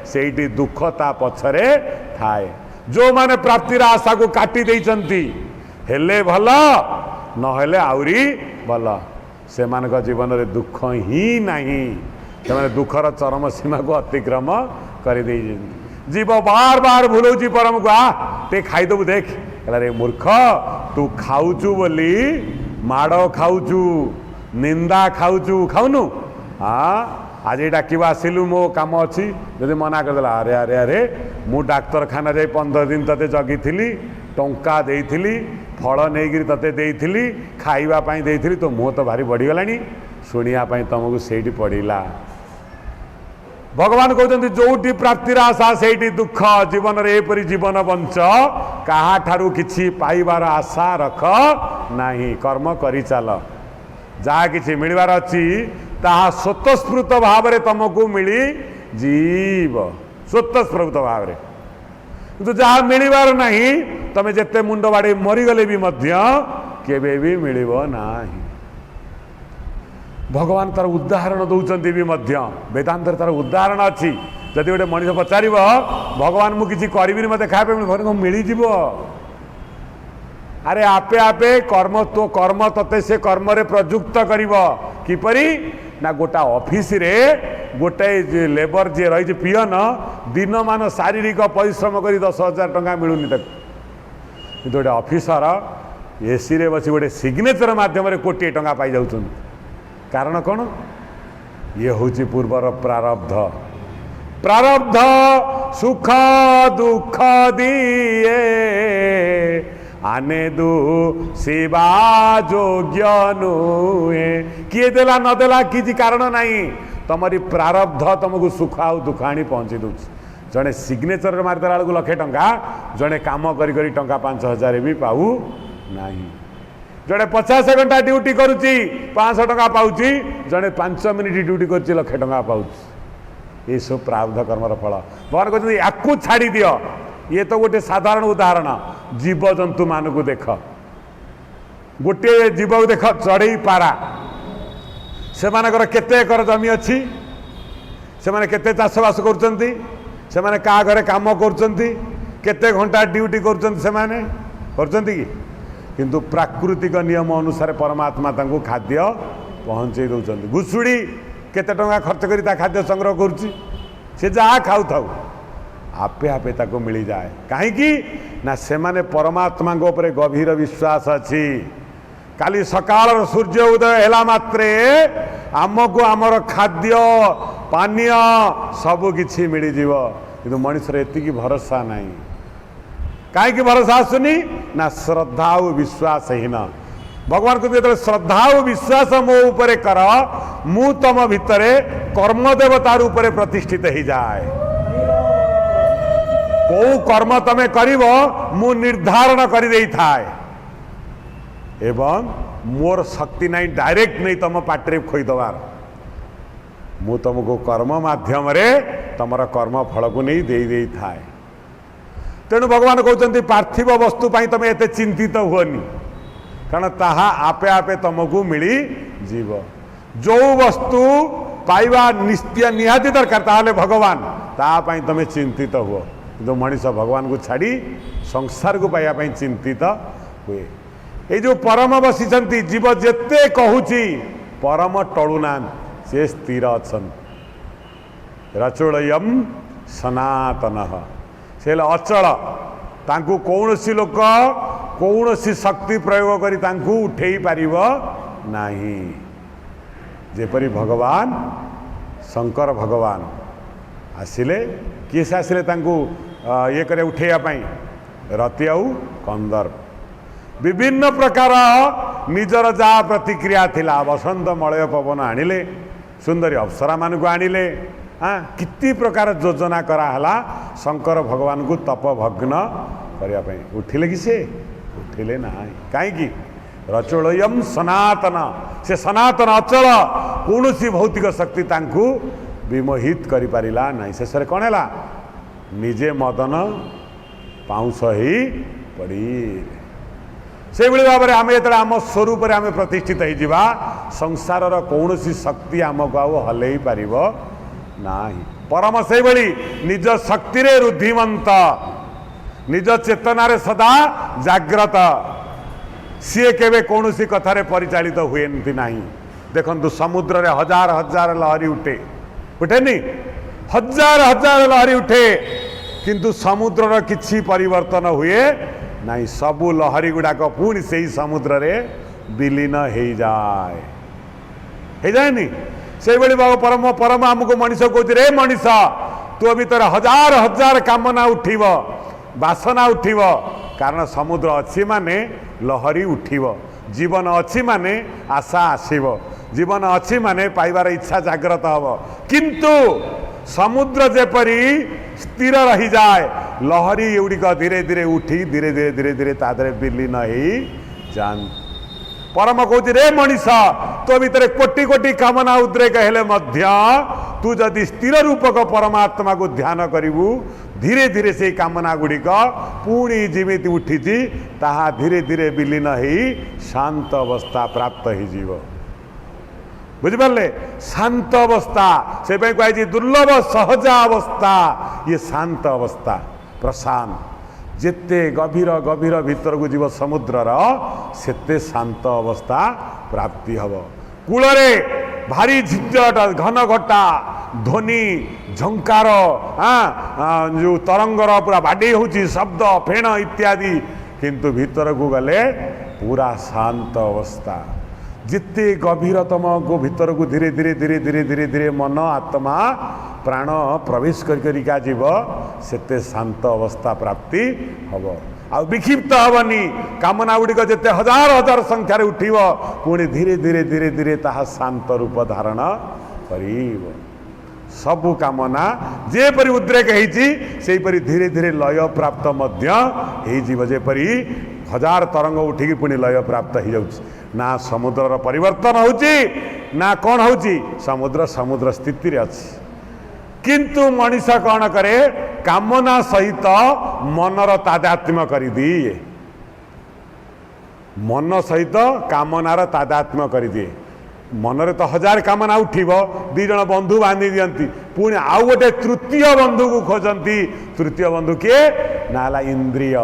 से दुख ता पछरे थाए जो माने प्राप्तिर आशा को काटी देइचंती हेले भल नहेले आउरी भल से मानक जीवन रे दुख ही नहीं से दुखर चरम सीमा को अतिक्रम कर जीव बार बार भूलौची परम को ते खाईदेबू देख रे मूर्ख तू खाऊचु बोली माड़ खाऊचु निंदा खाऊचु खाऊनु हाँ आज डाकवा आसिलु मो काम अच्छी जदि मना करदेला अरे अरे अरे मु डाक्तरखाना जाई 15 दिन तते जगी थी टंका देइथिली फल नहीं तते देइथिली खाइबा पई देइथिली तो मुह तो भारी बढ़ीगलानी शुणिया पई तुमको सेठी पड़ीला भगवान कहते जोटी प्राप्तिर आशा से दुख जीवन रे एपरी जीवन बंच कहा ठारू किछि पाइबार आशा रख नाही कर्म करि चल जहाँ किछि मिलबार अच्छी ताहा स्वतस्फूर्त भाव रे तुमको मिली जीव स्वतस्फूर्त भाव रे किंतु जहाँ मिलबार नहीं तमे जेते मुंड बाड़े मरीगले भी मध्य केबे भी मिलिबो नाही भगवान तार उदाहरण दौरान भी मध्य वेदांत तार उदाहरण अच्छी जदि गोटे मनीष पचार भगवान मुझे करी मत खाए मिलज अरे आपे आपे कर्म तो कर्म तते से कर्म रे प्रयुक्त करिवो किपरि ना गोटा ऑफिस रे गोटे लेबर जी रही पियन दिन मान शारीरिक परिश्रम कर 10,000 टंका मिलूनी तक किंतु गोटे ऑफिसर एसी रे बसी गोटे सिग्नेचर माध्यम कोटी टंका पाई जाउछन कारण कौन ये हूँ पूर्वर प्रारब्ध प्रारब्ध सुख दुख दिए आने दु शिवा योग्य नुहे किए देला न देला किसी कारण नहीं तुमरी प्रारब्ध तुमको सुख आ दुख आनी पहुँचे दूसरी जड़े सिग्नेचर मारिदेला बेलू लक्षे टंका जड़े काम करी टंका 5,000 भी पाऊ नहीं जड़े 50 घंटा ड्यूटी करुच्ची 500 टंका पाऊँच जड़े 5 मिनिट ड्यूटी कर लक्षे टंका पाऊँच ये सब प्रारब्ध कर्मर फल भगवान कहते या छाड़ी दियो ये तो गोटे साधारण उदाहरण जीवजंतु मान को देख गोटे जीव को देख चढ़ई पारा से केते एकर जमी अच्छी से केते चाषबास कर का घरे काम करते घंटा ड्यूटी कर किंतु प्राकृतिक नियम अनुसार परमात्मा तांको खाद्य पहुँचे दौरान घुषुड़ी केते टंका खर्च करी ता खाद्य संग्रह करुच्ची से जहाँ खाऊ थाऊ आपे आपे ताको मिली जाए कहीं ना से माने परमात्मा उपरे गभीर विश्वास अच्छी काली सकाळ सूर्य उदय हैला मात्रे आमको आमर खाद्य पानीय सब किछि मिली जीव किंतु मनुष्य एतिकी भरोसा नहीं कहीं भरोसा आसुनी ना श्रद्धा और विश्वासहीन भगवान को जो श्रद्धा और विश्वास मो उपरे कर मु तम भितरे कर्म देवतार उपरे प्रतिष्ठित हो जाए को कर्म तमे करिवो मु निर्धारण कर देई थाए एवं मोर शक्ति नहीं डायरेक्ट नहीं तुम पाटे खोई दबार मु तुमको कर्म माध्यम रे तुमर कर्म फल को नहीं दे दे थाए तेणु भगवान कहते पार्थिव वस्तु पाई तुम एते चिंतित हुअनी कारण ताहा आपे आपे तुमको मिली जीव जो वस्तु पाइबा निहाती दरकार ताहले भगवान तापाई तुम चिंतित हुओ किंतु मनीष भगवान को छाड़ी संसार को पाइबा चिंतित हुए ये जो परम बसी जीव जेते कहूची परम टलुना से स्थिर अच्छा रचोलयम सनातन से अचल तांकु कौनसी लोक कौनसी शक्ति प्रयोग करी तांकु उठेई पारिबो नाही जेपरी भगवान शंकर भगवान आसिले किस आसिले तांकु ये करे उठेया पाई रति आउ कंदर्प विभिन्न प्रकार निजर जहाँ प्रतिक्रिया थिला बसंत मलय पवन आनिले सुंदरी अप्सरा मान को आनिले हाँ किति प्रकार योजना कराला शंकर भगवान को तप भग्न करने उठिले कि से उठिले ना कहीं रचोलयम सनातन से सनातन अचल कौन सी भौतिक शक्ति तांकु विमोहित करि पारिला नहीं शेष कौन है निजे मदन पाउस ही पड़ी से भाव में आम जो आम स्वरूप आम प्रतिष्ठित होगा संसार कौन सी शक्ति आमको आउ हल पार ना परम से भली निज शक्ति रे रुद्धिमंत निज चेतना रे सदा जाग्रत सी केवे कौन सी कथार परिचालित हुए नहीं देखु समुद्र रे हजार हजार लहरी उठे उठेनी हजार हजार लहरी उठे किंतु समुद्र किछि परिवर्तन हुए नहीं सबू लहरी गुड़ाक पुणी से ही समुद्र रे विलीन हो जाए से भाव परम परम आमको मनीष कहते रे मनीष तो भीतर हजार हजार कामना उठिव बासना उठिव कारण समुद्र अच्छी माने लहरी उठिव जीवन अच्छी माने आशा आसव जीवन अच्छी माने पाइबार इच्छा जाग्रत हब किंतु समुद्र जेपरी स्थिर रही जाए लहरी एवड़िक धीरे धीरे उठी धीरे धीरे धीरे धीरे तादरे विलीन हो जान परम कहती रे मनीष तो भीतर कोटि कोटि कामना उद्रेक हेले मध्य तू जदि स्थिर रूपक परमात्मा को ध्यान करिवु धीरे धीरे से कामना गुड़िक पुणी जिमिति उठी ताहा धीरे धीरे विलीन हो शांत अवस्था प्राप्त हो बुझिपारे शांत अवस्था से कही दुर्लभ सहजा अवस्था ये शांत अवस्था प्रशांत जेते गभीर गभीर भीतर को जीव समुद्रर सेते शांत अवस्था प्राप्ति हब कूल भारी झिझट घन घटा ध्वनि झंकार जो तरंगर पूरा बाडे होची शब्द फेण इत्यादि किंतु भीतर को गले पूरा शांत अवस्था जिते गभीरतम को भीतर को धीरे धीरे धीरे धीरे धीरे धीरे मन आत्मा प्राण प्रवेश करिका जीव सेते शांत अवस्था प्राप्ति हब आ विक्षिप्त हबनी कामना गुड़िक जिते हजार हजार संख्यार उठिब पुणी धीरे धीरे धीरे धीरे ताहा शांत रूप धारण करिब सबु कामना जेपरी उद्रेक होईची सेहीपरि धीरे धीरे लय प्राप्त मध्य होईजिव जेपरी हजार तरंग उठिकी पुणी लय प्राप्त हो जाउची ना समुद्रर परिवर्तन होची ना कौन होची समुद्र समुद्र स्थिति रे अछि किंतु मनीष कौन करे कामना सहित मनर तादात्म्य कर दिए मन सहित कामनार तादात्म्य कर दिए मनरे तो हजार कामना उठिब दी जन बंधु बांधी दियंती पुणी आउ गोटे तृतीय बंधु को खोजती तृतीय बंधु किए नाला इंद्रिय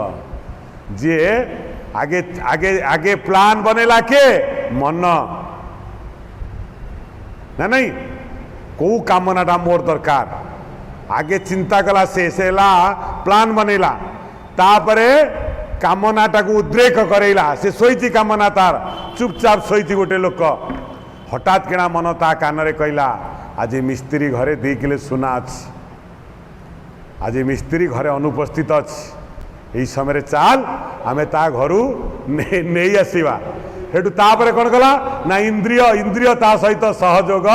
जे आगे आगे आगे प्लान बनेला के मन ना नहीं कौ कामनाटा मोर दरकार आगे चिंता कला से प्लान बनेला तापरे कामनाटा को उद्रेक करेला से सोईची कामना तार चुपचाप सोईची गोटे लोक हठात किना मन ता कान रे कहला आज मिस्त्री घरे 2 किलो सुना अछि आज मिस्त्री घरे अनुपस्थित अछि यही समय चाल आमे ता घरू नहीं आसवा हेटू तापर कौन कला ना इंद्रिय इंद्रिय ता सहित सहयोग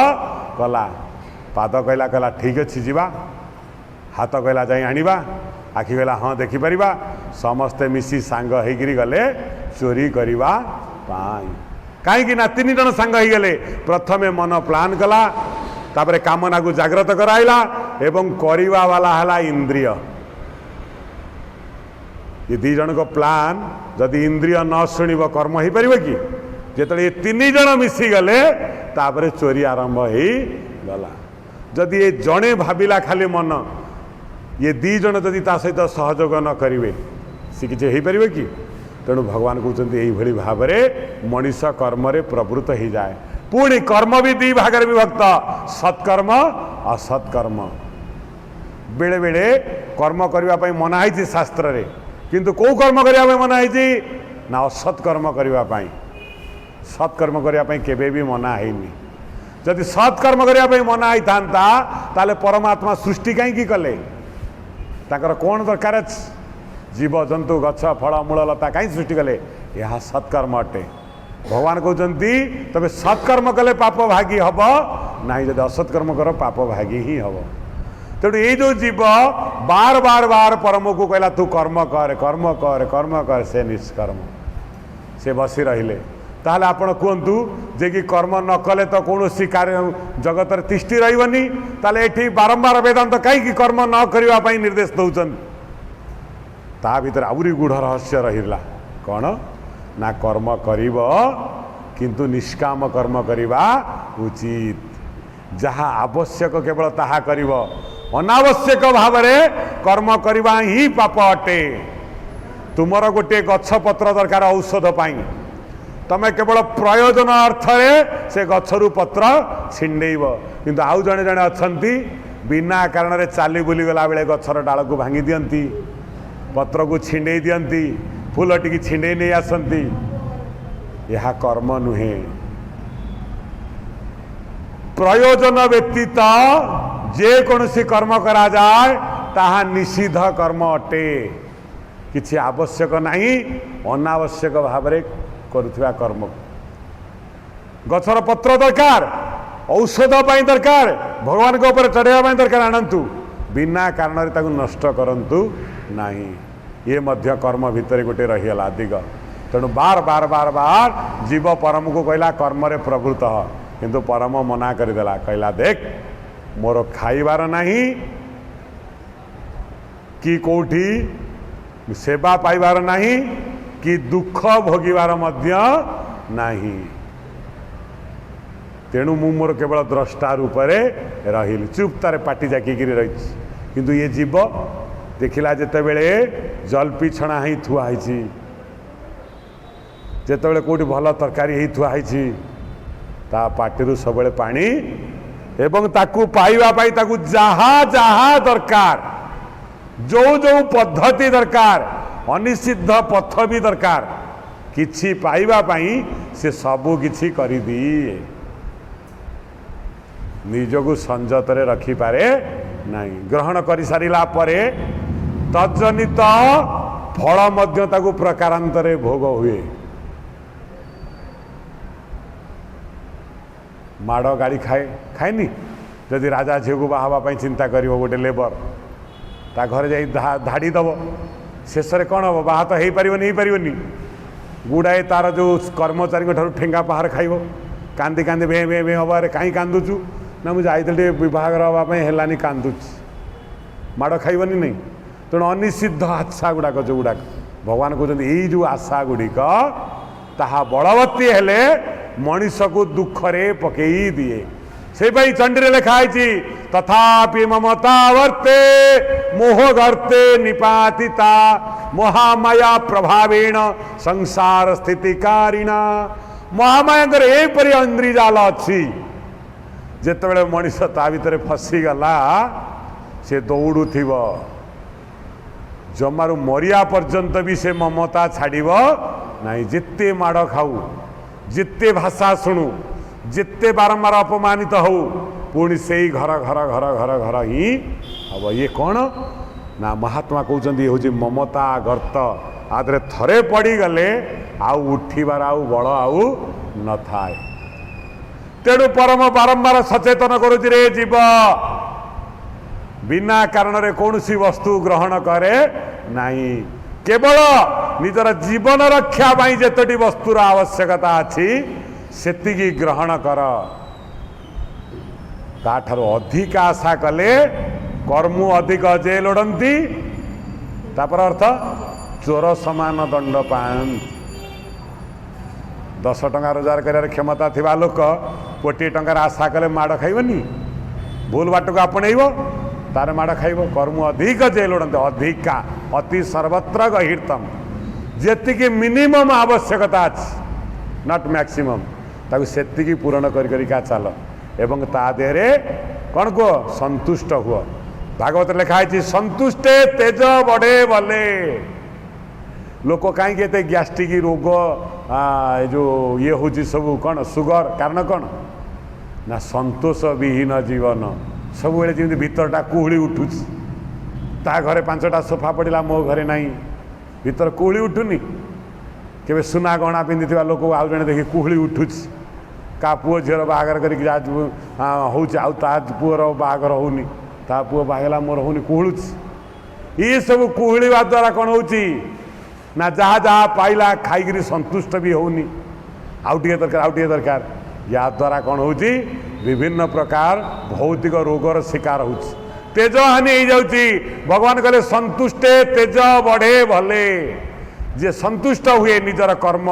कला पाद कहला कहला ठीक अच्छी जीवा हाथ कहला जाई आनिबा आखि कहला हाँ देखिपर समस्ते मिसी सांग होइकरी गले चोरी करवा पाई कहीं ना 3 जन सांग हो गले प्रथमे मन प्लान कला तापरे कामना को जागृत कराइला एवं करिवा वाला हला इंद्रिय ये 2 जन को प्लान जदि इंद्रिय न शुणव कर्म हो पार कि जो ये 3 जन मिसी गले तापरे चोरी आरंभ हो गला जदि ये जड़े भाविला खाली मन ये 2 जन जदि ता सहित सहयोग न करेंगे सी किसी हो पार कि तेणु भगवान कहते यही भाव में मनीष कर्म प्रवृत्त हो जाए पुणी कर्म भी 2 भाग विभक्त सत्कर्म असत्कर्म बेले बेले कर्म करने मनाही शास्त्र रे किंतु कौ कर्म करने मनाही ना असत्कर्म करने सत्कर्म करने केवे भी मना है जदि सत्कर्म करने मना था ताले परमात्मा सृष्टि कहीं कले ताकर कौन दरकार अच्छी जीव जंतु गछ फल मूल लता कहीं सृष्टि कले यह सत्कर्म अटे भगवान कहते तबे सत्कर्म कले पाप भागी हम ना जब असत्कर्म कर पाप भागी ही हम तेणु ये जो जीव बार बार बार परम को कहला तू कर्म कर कर्म कर कर्म कर से निष्कर्म से बसी रहिले ताहले आपण कहतु जे कि कर्म न कले तो कौन कार्य जगत तिष्ठि रही ताले एठी बारंबार वेदांत कहीं कर्म न करने निर्देश दौरान ता भीतर आउरी गूढ़ रहस्य रहिला कौन ना कर्म करिब किंतु निष्काम कर्म करिबा उचित जहाँ आवश्यक केवल ताहा करिब अनावश्यक भाव में कर्म करवा ही पाप अटे तुमर गोटे गछ पत्र दरकार औषध पाई तमें केवल प्रयोजन अर्थ से गछरु पत्र छिंडेब किंतु आउ जड़े जड़े अच्छा बिना कारण रे चाली बुली गला बेले गछर डाल को भांगी दियंती पत्र को छिंडे दियंती फूल टी छिंडे नहीं आसंती यह कर्म नुहे प्रयोजन व्यतीत जे कौन सी कर्म करा जाए ताहा निषिद्ध कर्म अटे किछि आवश्यक नहीं अनावश्यक भाव में करुवा कर्म गछर पत्र दरकार औषध पाई दरकार भगवान के ऊपर चढ़ावा दरकार आणंतु बिना कारण ताकू नष्ट करंतु नहीं ये मध्य कर्म भितर गोटे रहीगला दिग तेणु बार बार बार बार जीव परम को कहला कर्म रे प्रवृत्त किंतु परम मना करदेला कहला देख मोर खाइबार नहीं कि कौटी सेवा पाइबार नहीं कि दुख भोगिबार मध्य नहीं तेणु मु मोर केवल द्रष्टा रूप रही चुप तारे पाटी जाकी रही किंतु ये जीव देखिला जिते बेले जलपी छणा ही थुआ है जिते कौटी भल तरकारी ही थुआ है ता पाटिरू सबले पानी एवं ताकू पाइबा पाई ताकू जहा जहा दरकार जो जो पद्धति दरकार अनिषिद्ध पथ भी दरकार किछि पाइबा पाई से सबू किछि करि दिए निजको संजतरे रखी पारे नहीं ग्रहण कर सारिला परे तज्जनित फल मध्य ताकू प्रकारांतरे भोग हुए माड़ गाड़ी खाए खाएनी जदि राजा झील को बाहापी चिंता कर गोटे लेबर ता घर जा धाड़ी दब शेष में कौन हम बाहा तो हो पारनि गुड़ाए तार जो कर्मचारी ठेंगा पहाड़ खाइब कांदी कांदी भे भे भे हम कहीं कांदुचु ना मुझे जाइए विभाग हाँपाई है कांदुची माड़ खाइबनी नहीं तेणु अनिषिद्ध आशा गुड़ाक जो गुड़ाक भगवान कहते यही जो आशा गुड़िक ताहा बलवती हेले मनीष को दुखरे पकई दिए से चंडी लिखाई तथापि ममता वर्ते मोह गर्ते निपातिता महामाया प्रभावेण संसार स्थितिकारिणा महामाया एपरी इंद्रिजाल अच्छी जिते मनीष ता भीतर फसीगला से दौड़ू जमारू मरिया पर्यंत भी से ममता छाड़ नहीं जिते माड़ खाऊ जिते भाषा शुणु जिते बारंबार अपमानित हो पुणी से ही घर घर घर घर घर ही हम ये कौन ना महात्मा कहते हूँ ममता गर्त आदरे थरे पड़गले आउ उठिबार आउ बल आउ न थाए तेणु परम बारंबार सचेतन करुची रे जीव बिना कारण रे कौन सी वस्तु ग्रहण करे नहीं केवल निजर जीवन रक्षा पाई जेतोटी वस्तुर आवश्यकता अच्छी सेतिकी ग्रहण कर ताठार अधिक आशा कले कर्मु अधिक जे लोड़ती तापर अर्थ चोर समान दंड पाएं 10 टंका रोजगार कर क्षमता थिबा लोक 20 टंकार आशा कले माड़ खाइबनी भूल बाट को आपणेब तार माड़ खाइब कर्म अधिक जे लोड़ते अधिका अति सर्वत्र गहितम जी मिनिमम आवश्यकता अच्छी नट मैक्सिमम ताकू सेतिकी पूरण करिका चल एवं ता देहरे कौन को संतुष्ट हुआ भागवत लिखाई संतुष्टे तेज बढ़े भले लोक कहीं गैस्ट्रिक रोग जो ये हूँ सब कौन सुगर कारण कौन ना संतोष विहीन जीवन सब जमी भीतरटा कुहड़ी उठुची ता घरे 5टा सोफा पड़ा मो घरे ना भीतर कुहड़ी उठुनी केवे सुना गहना पिंधि लोक आउ जड़े देखी कुहड़ी उठुची का पुओ झीर बाहागर कर पुअर बाहागर होनी ता पुओ बाहला मोर होनी कुहड़ुची ये सब कुहड़ा द्वारा कौन हो ना जहाँ जहाँ पाइला खाई संतुष्ट भी होनी आउटे दरकार या द्वारा कौन हो विभिन्न प्रकार भौतिक रोगर शिकार हो तेज हानि हो जाउची भगवान कहले संतुष्टे तेज बढ़े भले जे संतुष्ट हुए निजर कर्म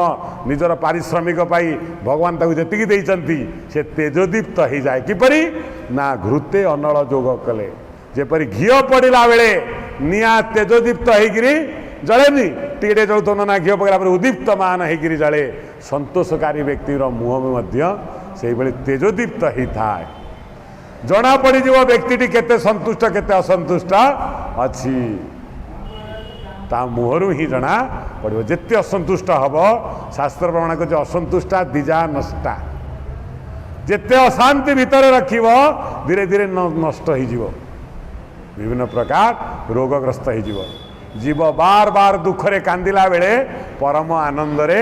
निजर पारिश्रमिक पाई भगवान ताकू जेतिकी देइचंती से तेजोदीप्त हो जाए किपरि ना घृते अनल जोग कले जेपरि घीओ पड़िला बेले निया तेजोदीप्त होइगिरी जलेनी टिके जलुत ना घीओ पकड़ा पर उदीप्त मान होइगिरी जले संतोषकारी व्यक्तिर मुह में मध्य से भली तेजोदीप्त ही थाए जना पड़ व्यक्ति केते संतुष्ट केते असंतुष्ट अच्छी ता मुहरु ही जना पड़ो जिते असंतुष्ट हम शास्त्र प्रमाण कर असंतुष्टा दिजा नष्टा जिते अशांति भितर रखिब धीरे धीरे नष्ट हो विभिन्न प्रकार रोगग्रस्त हो जीव बार बार दुखरे कांदिला बेले परम आनंद रे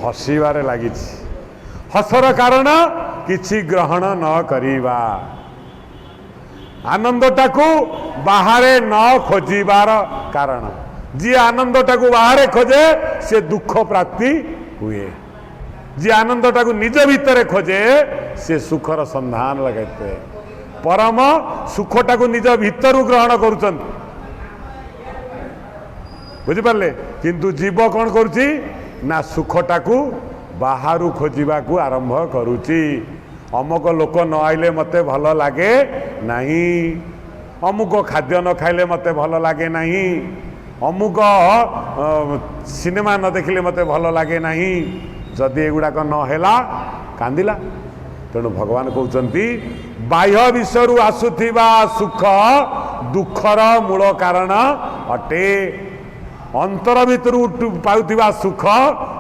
हसीबारे लगी हसर कारण किछि ग्रहण न करिबा आनंदटा को बाहरे न खोजिबार कारण जी आनंदटा को बाहरे खोजे से दुख प्राप्ति हुए जी आनंदटा को निज भीतर खोजे से सुखर संधान लगाते परम सुखटा को निज भीतर ग्रहण करुचन बुझिपारे किंतु जीव कौन करुची ना सुखटा को बाहर खोजा को आरंभ करुची अमुक लोक न आइले मते भल लगे नहीं अमुक खाद्य न खाइले मते भल लगे नहीं अमुक सिनेमा न देखिले मते भल लगे नहीं जदि एगुड़ाक न हेला कांदिला तेणु भगवान कहते बाह्य विषय आसुथिबा सुख दुखर मूल कारण अटे, अंतर भितर पाउथिबा सुख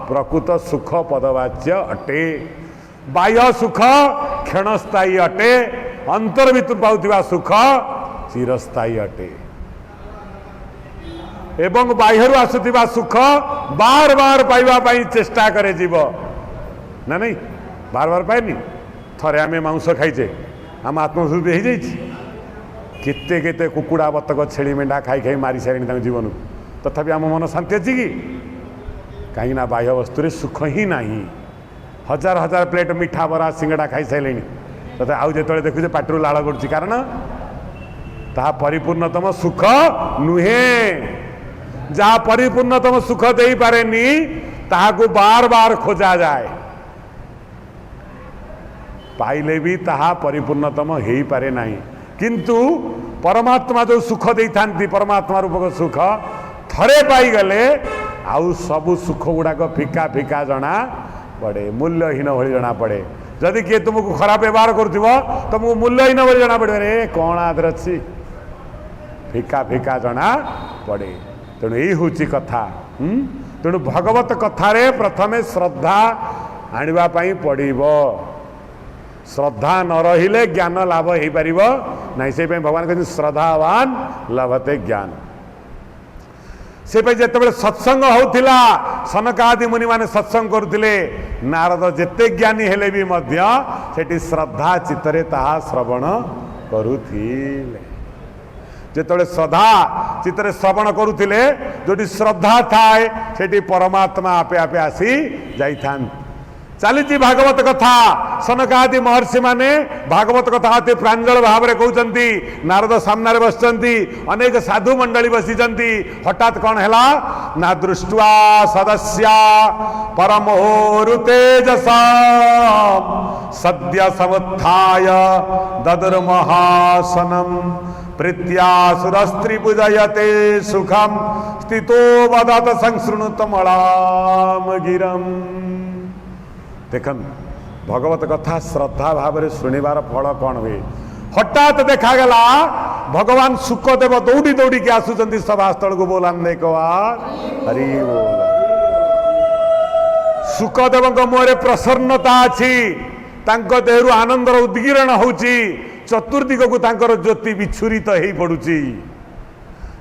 प्रकृत सुख पदवाच्य अटे। बाह्य सुख क्षणस्थायी अटे, अंतर भितर पाउथिबा सुख चिरस्थायी अटे। एवं बाह्य आसुथिबा सुख बार बार पाइबा पई चेष्टा करे जीव ना, नहीं बार बार पाएनी। थरे आम मांस खाइचे आम आत्मशुद्धि हो जाइए, केते केते कुकुड़ा बतक छेली मेढा खाई खाई मारी सारे जीवन को, तथापि आम मन शांति अच्छी कि कहीं बाह्य वस्तु सुख ही ना। हजार हजार प्लेट मिठा बरा सिंगड़ा खाई सारे तथा आउ जो देखुचे पाटरू लाल गड़ुची, कारण ता परिपूर्णतम सुख नुहे। जहाँ परिपूर्णतम सुख दे पारे ताहाको बार बार खोजा जाए, पाइले भी ताहा परिपूर्णतम हो पारे नहीं। किंतु परमात्मा जो सुख दे था, परमात्मा रूपक सुख थरे पाईगले आउ सबु सुख गुड़ाक फिका फिका जना पड़े, मूल्यहीन भली जना पड़े। जदि किए तुमको खराब व्यवहार करुव तुमको मूल्यहीन भली जना पड़े, रे कौन आदर अच्छी, फिका फिका जना पड़े। तेणु यही हूँ कथा। तेणु भगवत कथारे प्रथमे श्रद्धा आनिबा पई पड़िबो। श्रद्धा न रहिले ज्ञान लाभ हो पार ना, से भगवान कहते श्रद्धावान लभते ज्ञान। से जिते सत्संग होता सनकादि मुनि माने सत्संग करुले, नारद जेते ज्ञानी हेले भी मध्य सेठी श्रद्धा चित्तरे ताहा श्रवण करुथिले। जिते श्रद्धा चित्तरे श्रवण करुथिले, जोटी श्रद्धा थाए सेठी परमात्मा आपे आपे आसी जाइथान। चली भागवत कथा, सनकादि महर्षि माने भागवत कथा अति प्रांजल भाव में कहते। नारद सामने बसचंती, अनेक साधु मंडली बसीचंती। हठात कौन है ना, दृष्ट्वा सदस्या परमोरु तेजसा सद्य समुत्थाय ददुर्महासनम प्रीत्यासुरस्त्री पूजयते सुखम स्थितो वदत संशृणुतमलाम गिरम। देखन भगवत कथा श्रद्धा भाव में शुणिबार फल कौन हुए। हठात देखागला भगवान सुखदेव दौड़ी दौड़ी के आसुचंती सभास्थल को, बोलान एक बार हरि बोल। सुखदेव मुहरे प्रसन्नता अच्छी, देहरु आनंदर उद्गीरण होची, चतुर्दिग को तांकर ज्योति विच्छुरित हो पड़ुची।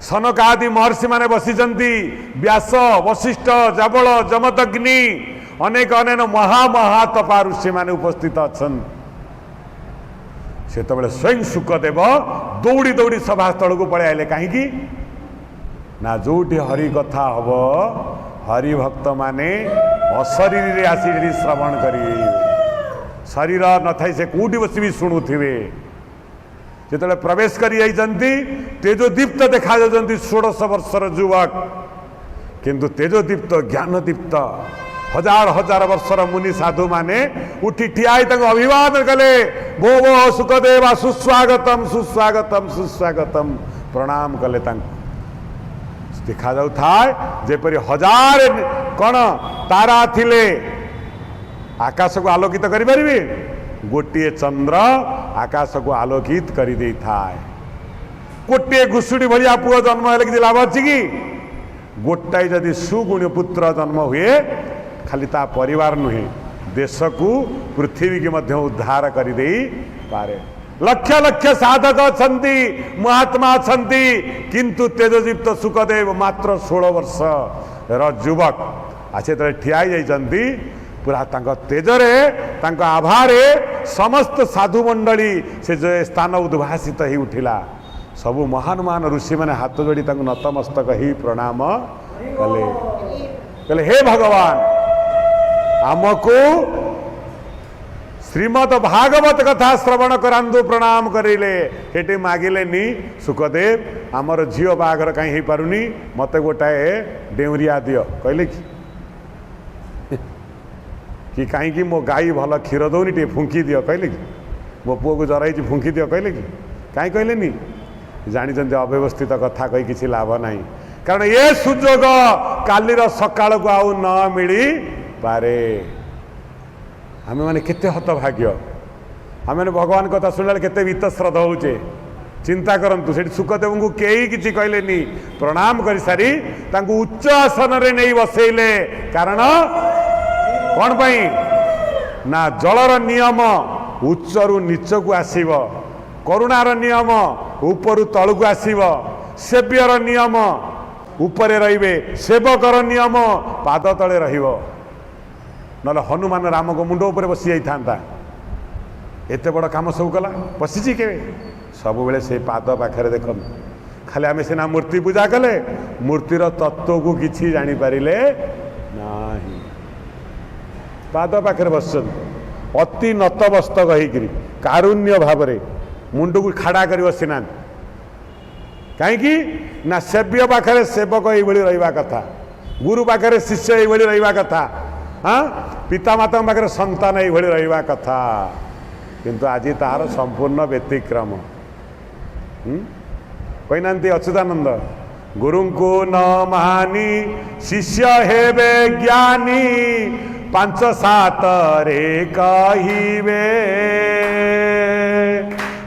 सनकादि महर्षि माने बसीचंती, व्यास वशिष्ठ जबल जमदग्नि अनेक अनेक महामहातपा ऋषि माने उपस्थित अच्छन। से स्वयं सुखदेव दौड़ी दौड़ी सभास्थल को पड़े आए, कहीं ना जोटी हरि कथा हम हरि भक्त माने अशरीर आसी श्रवण करेंगे। शरीर न थाई से कौटी बस भी शुणुवे। जो प्रवेश कर तेजोदीप्त देखा 16 वर्षर युवक, किंतु तेजोदीप्त ज्ञानदीप्त हजार हजार वर्षर मुनि साधु माने उठी ठियाई अभिवादन कले, भो भो सुखदेव सुस्वागतम सुस्वागतम सुस्वागतम प्रणाम कले। देखा जाए जेपरी हजार कौन तारा थिले आकाश को आलोकित करें, गोटे चंद्र आकाश को आलोकित कर दे थाए। गोटे घुषुड़ी भाया पुओ जन्म हेले कि लाभ अच्छी कि, गोटाए जदि सुगुणी पुत्र जन्म हुए खाली ता परिवार नुहे देश को पृथ्वी की मध्य उद्धार कर दे पारे। लक्ष लक्ष साधक अच्छी महात्मा अच्छी, किंतु तेजदीप्त सुखदेव मात्र 16 वर्ष युवक आसे तो ठिया जाइए पूरा तेजरे आभारे समस्त साधु मंडली से जो स्थान उद्भासित ही उठिला। सबु महान महान ऋषि मैंने हाथ जोड़ी नतमस्तक ही प्रणाम कले, कहले हे भगवान आमको श्रीमद भागवत कथा श्रवण करांदु प्रणाम करेले। हेटी मागिले नी सुखदेव आमर झील बाघर कहीं हो पारुनी, मत गोटाए डेउरिया दियो कहले कि कहीं मो गाई भल क्षीर दौनी टे फुंकी दियो कहले कि, मो पुओ को जराई फुंकी दियो कहले कि, कहीं कहले नी जानी अव्यवस्थित कथा कही किसी लाभ नहीं। कारण ये सुजोग कालीर सकाल को आउ न मिली पारे। आमे माने केते हतभाग्य आम भगवान कथा शुणा केते वीतश्रद्ध होचे चिंता करंतु से सुखदेव को कई किसी कहले प्रणाम कर सारी उच्च आसन रे नहीं बसैले कारण कौन पाई ना जलर नियम उच्च रु नीच को आसीब करुणार नियम उपरु तलू को आसीब सेव्यर नियम उपरे रहिबे सेवकर नियम पाद तले रहिबो नले हनुमान राम को मुंड उपरे बसी जाइथांता एते बड़ काम सब कला बसीची के सब बेले से पाद पाखरे देख खाली आम सीना मूर्ति पूजा कले मूर्तिर तत्व को किसी जानी पारिले नाही पाद पाखरे बस अति नतमस्तक होकर कारुण्य भाव मुंड को खाड़ा कर बसीना कहीं ना सेव्य पाखरे सेवक ये रहा कथा गुरु पाखरे शिष्य ये रहा कथा हाँ पितामाता पाखरे संतान ये रहा कथा किंतु आज तार संपूर्ण व्यतिक्रम कहना अच्युतानंद गुरु को न मानी शिष्य हेबे ज्ञानी 5-7 रे कहिबे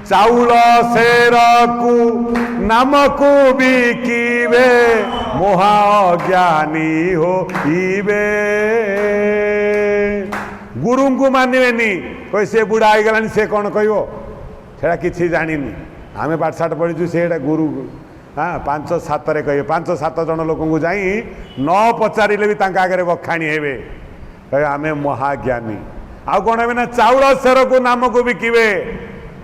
चाउल शेर को नाम को बिकिबे मोहा ज्ञानी हो इबे गुरु को मानवेनी कोई से बुढ़ा हो गलानी से कौन कहड़ा किसी जानी आम पाठशाठ पढ़ीचु से गुरु हाँ 5-7 रे कहे 5-7 जन लोक जाई न पचारे भी आगे बखाणी हे कहे आम महाज्ञानी आउ कौन हे ना चाउल शेर को नाम को बिकिबे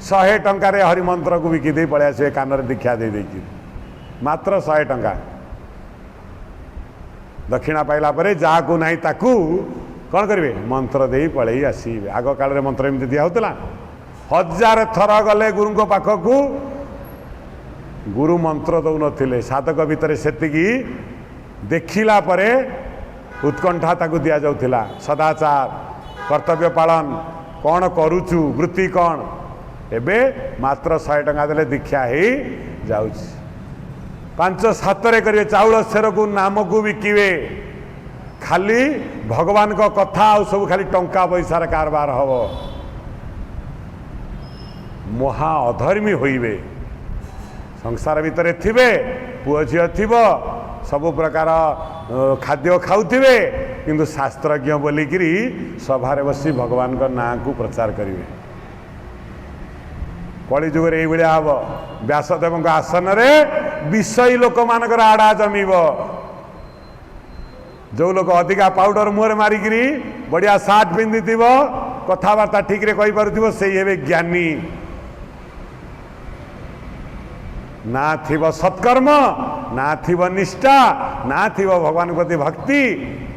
100 टंकार हरिमंत्र को बिकी पलि आसवे कान दीक्षा दे मात्र 100 टंका दक्षिणा पाइला परे जहाँ को नहीं ताकू कौन करेंगे मंत्र दे पलि आसवे आग काल मंत्र एमती दिया होता 1000 थर गले गुरु पाखक गुरु मंत्र दौ नथिले साधक भितर सेतिकी देखिला परे उत्कंठा ताकू दिया जाउथिला सदाचार कर्तव्य पालन कौन करुचु वृत्ति कौन एबे मात्र 100 टंका देले दीक्षा ही जाउछि 5-7 रे करिवे चाउल शेर को नाम को बिकिवे खाली भगवान को कथा आ सब खाली टंका पैसार कारबार हब महा अधर्मी होइबे संसार भितर थिबे पुओ झियो थिबो सब प्रकार खाद्य खाउथिबे किंतु शास्त्रज्ञ बोलिकिरी सभारे बसी भगवान को नाँ को प्रचार करिवे कली जुगर ये भाया हम व्यासदेव आसन रे विषयी लोक मानकर आड़ा जमीब जो लोक अधिका पाउडर मुहर मारिकी बढ़िया सार्ट पिंधि कथबार्ता ठीक रे कहि पारुथिबो सेई हेबे ज्ञानी ना थिबो सत्कर्म ना थिबो निष्ठा ना थिबो भगवान प्रति भक्ति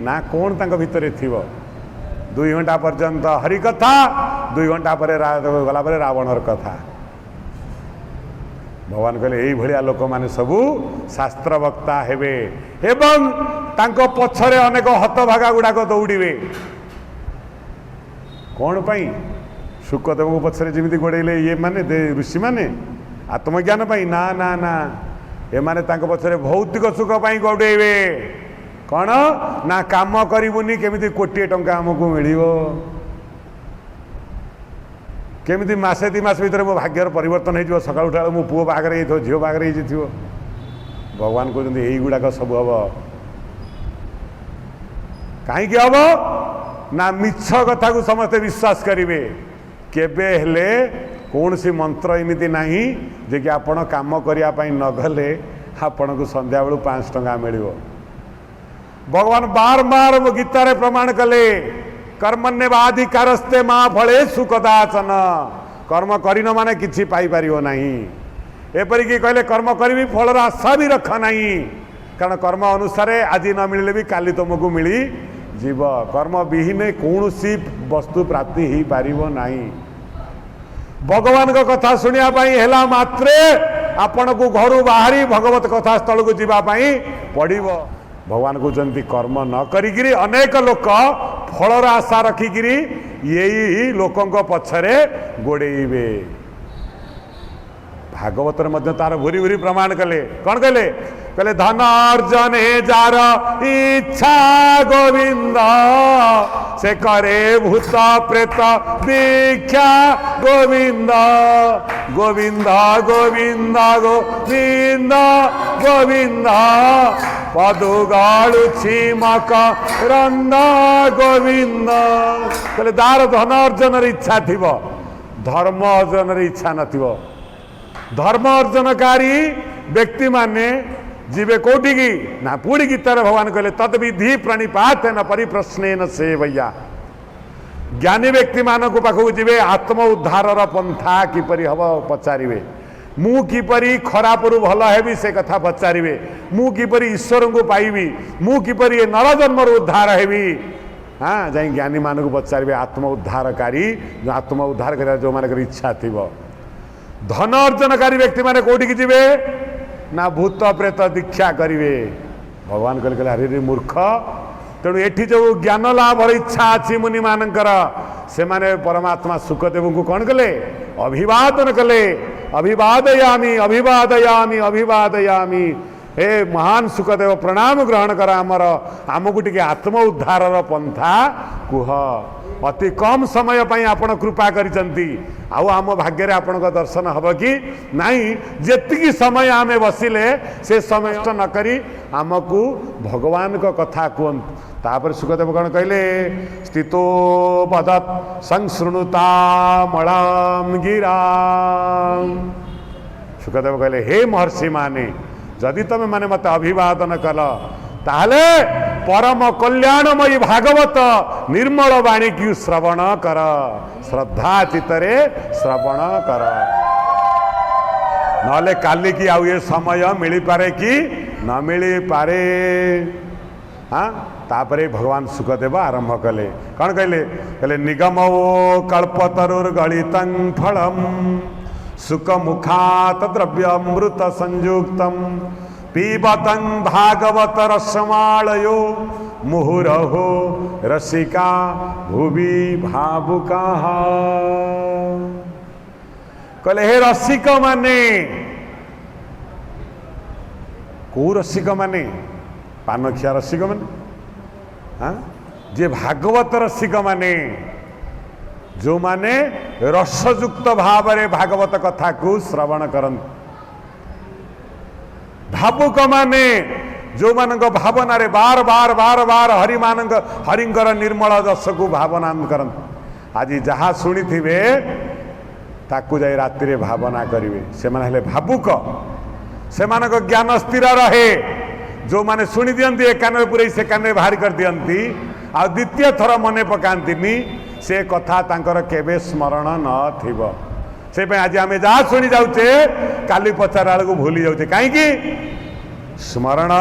ना कौन तांको भितरे थिबो 2 घंटा पर्यंत हरि कथा 2 घंटा पर गला पर रावणर कथा भगवान कहले यही भलिया लोक माने सबू शास्त्र वक्ता हेबे एवं तांको पछरे अनेक हतभागा गुड़ाक दौड़े कौन पाई शुकदेव को पछरे जमी गोड़े ये माने ऋषि माने आत्मज्ञान पाई ना ना ना ए माने तांको पछरे भौतिक सुख पाई गोड़े कौन ना काम करिबुनी केमिति कोटी टंका हमको मिलिबो केमिति मासे 2 मास भीतर मो भाग्यर परिवर्तन हो सका उठा मो पुओ बागर झील बागर भगवान कहते यही गुड़ाक सब हम कहीं हम ना मिछ कथा को समस्ते विश्वास करेंगे केबे हेले कौन सी मंत्र एमती ना जे कि आपण काम करने न गले आपण को संध्या बेलू 5 टंका मिल भगवान बार बार गीतार प्रमाण कले कर्मण्यवाधिकारस्ते माँ फलेषु कदाचन कर्म करिन माने किछि पाई परियो नाही एपरिकी कहले कर्म करी फलर आशा भी रख नहीं कारण कर्म अनुसार आज न मिले भी काली तुमको मिली जीव कर्म विहीन कौन सी वस्तु प्राप्ति हो पारिबो नाही भगवान को कथा शुणा हेला मात्रे आपण को घर बाहरी भगवत कथा स्थल को जीवाई पड़ो भगवान कहते कर्म न करी अनेक लोक फलर आशा रखिकी यही लोकों पछरे गोड़े भागवत तार भूरी भूरी प्रमाण कले कौन कहले कहले धन अर्जन हे जार इच्छा गोविंद से करे भूत प्रेत दीक्षा गोविंद गोविंद गोविंद गोविंद गोविंद पदुगाड़ुछि मकरंद गोविंद। कहले दार धन अर्जन इच्छा थिबो धर्म अर्जन इच्छा नथिबो। धर्म अर्जनकारी व्यक्ति माने जीवे कोटि की ना पूरी गीतार भगवान कहले तद विधि प्रणिपात न परिप्रश्न से भैया। ज्ञानी व्यक्ति मानक पाखक जीवे आत्म उद्धार पंथा किपरि हम पचारे मु किपरि खरापरू भल हेबी से कथा पचारे मु किपरि ईश्वर को पाइबी मु किपरि नर जन्म उद्धार हेबी। हाँ जाई ज्ञानी मानक पचारे आत्म उद्धारकारी जो आत्म उद्धार कर जो मान इच्छा थी। धन अर्जनकारी व्यक्ति माने कोटि की जीवे ना भूत प्रेत दीक्षा करिवे। भगवान कहले अरे रे मूर्ख तेणु एठी जो ज्ञान लाभ इच्छा अच्छी मुनि मानकर से माने परमात्मा सुखदेव को कौन कले अभिवादन कले अभिवादयामी अभिवादयामी अभिवादयामी। हे महान सुखदेव प्रणाम ग्रहण कर आमको टिके आत्म उद्धार पंथा कुह। अति कम समय पाई आपण कृपा करिसंती आउ आम भाग्य आपण दर्शन हब कि नहीं जेतिकी समय आमे बसिले से समय नष्ट न करी आमको भगवान को कथा कहतु। तापर सुखदेव कौन कहले स्थितो पदत संशृणुता मलम गिरा। सुखदेव कहले हे महर्षि माने जदि तमे माने मत अभिवादन कल ताहले परम कल्याणमयी भागवत निर्मल वाणी की श्रवण कर श्रद्धा चित्तरे श्रवण कर नले काली की आउ ये समय मिली पारे कि न मिली पारे। हाँ तापरे भगवान सुखदेव आरंभ कले कौन कहले कहले निगमो कल्पतरुर्गलितं फलम सुख मुखात द्रव्यमृत संयुक्तम पीबतं भागवत रसमालयो मुहुरहो रसिका भुवि भावुका। कहले हे रसिक माने को रसिक माने पानखिया रसिक माने हाँ जे भागवत रसिक माने जो माने रसयुक्त भाव रे भागवत कथा को श्रवण करन। भावुक माने जो मान भावना रे बार बार बार बार हरि मान हरिंकर निर्मल जस को भावना करन। आज जहाँ शुणी थे ताकू जाई राति रे भावना करिवे से माने हेले भावुक से मान ज्ञान स्थिर रहे। जो माने शुणी दियंती एक कान पुरे से कान बाहर कर दियंती आ द्वितीय थर मने पकांतिनी से कथा तांकर केबे स्मरण न थिबो। से पे आज आमे जहाँ शुणी जाउचे काली पचारा को भूली जाउचे काईकी स्मरण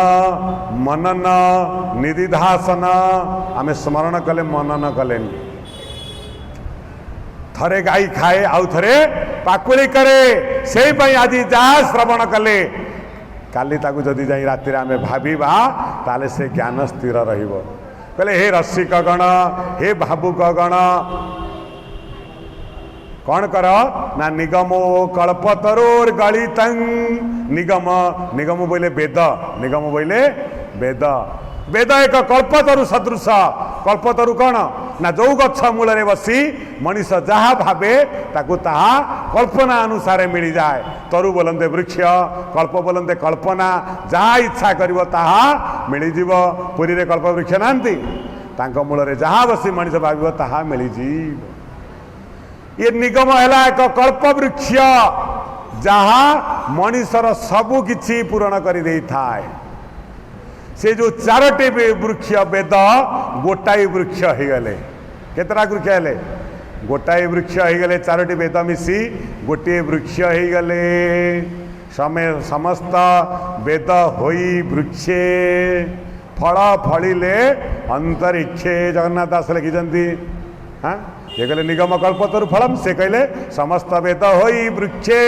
मनन निधिध्यासन आमे स्मरण कले मनन कले थरे गाई खाए आउ थरे पाकुली करे से आज जहाँ श्रवण कले काली ताकू जदि जाई राति आमे भाविबा ताले से ज्ञान स्थिर रहिबो। कहले हे रसिक गण हे भावुक गण कौन कर ना निगमो कल्पतरोर गलितं निगम निगम बोले वेद निगम बोले वेद वेद एक कल्पतरु सदृश कल्पतरु कौन ना जो गछ मूल रे बसी मनीष जहाँ भावे ताकू ताहा कल्पना अनुसार मिल जाए। तरु बोलते वृक्ष कल्प बोलते कल्पना जहाँ इच्छा करिवो ताहा मिल जीव। पुरी रे कल्प वृक्ष नांती तांको मूल रे जहाँ बसी मनीष भाविवो ताहा मिल जीव। ये निगम है एक कल्प वृक्ष जहाँ मनीषर सबु किछि पूरण कर दे थाए। से जो चारोटी वृक्ष वेद गोटाई वृक्ष हो गले केतरा वृक्ष हेले गोटाई वृक्ष हो गले चारोटी वेद मिसी गोटे वृक्ष हो गले समय समस्त वेद होई वृक्षे फल फलिले अंतरिक्षे जगन्नाथ दास लिखिं। हाँ ये कहले निगम कल्पतरु फलम से कहले समस्त वेद होई वृक्षे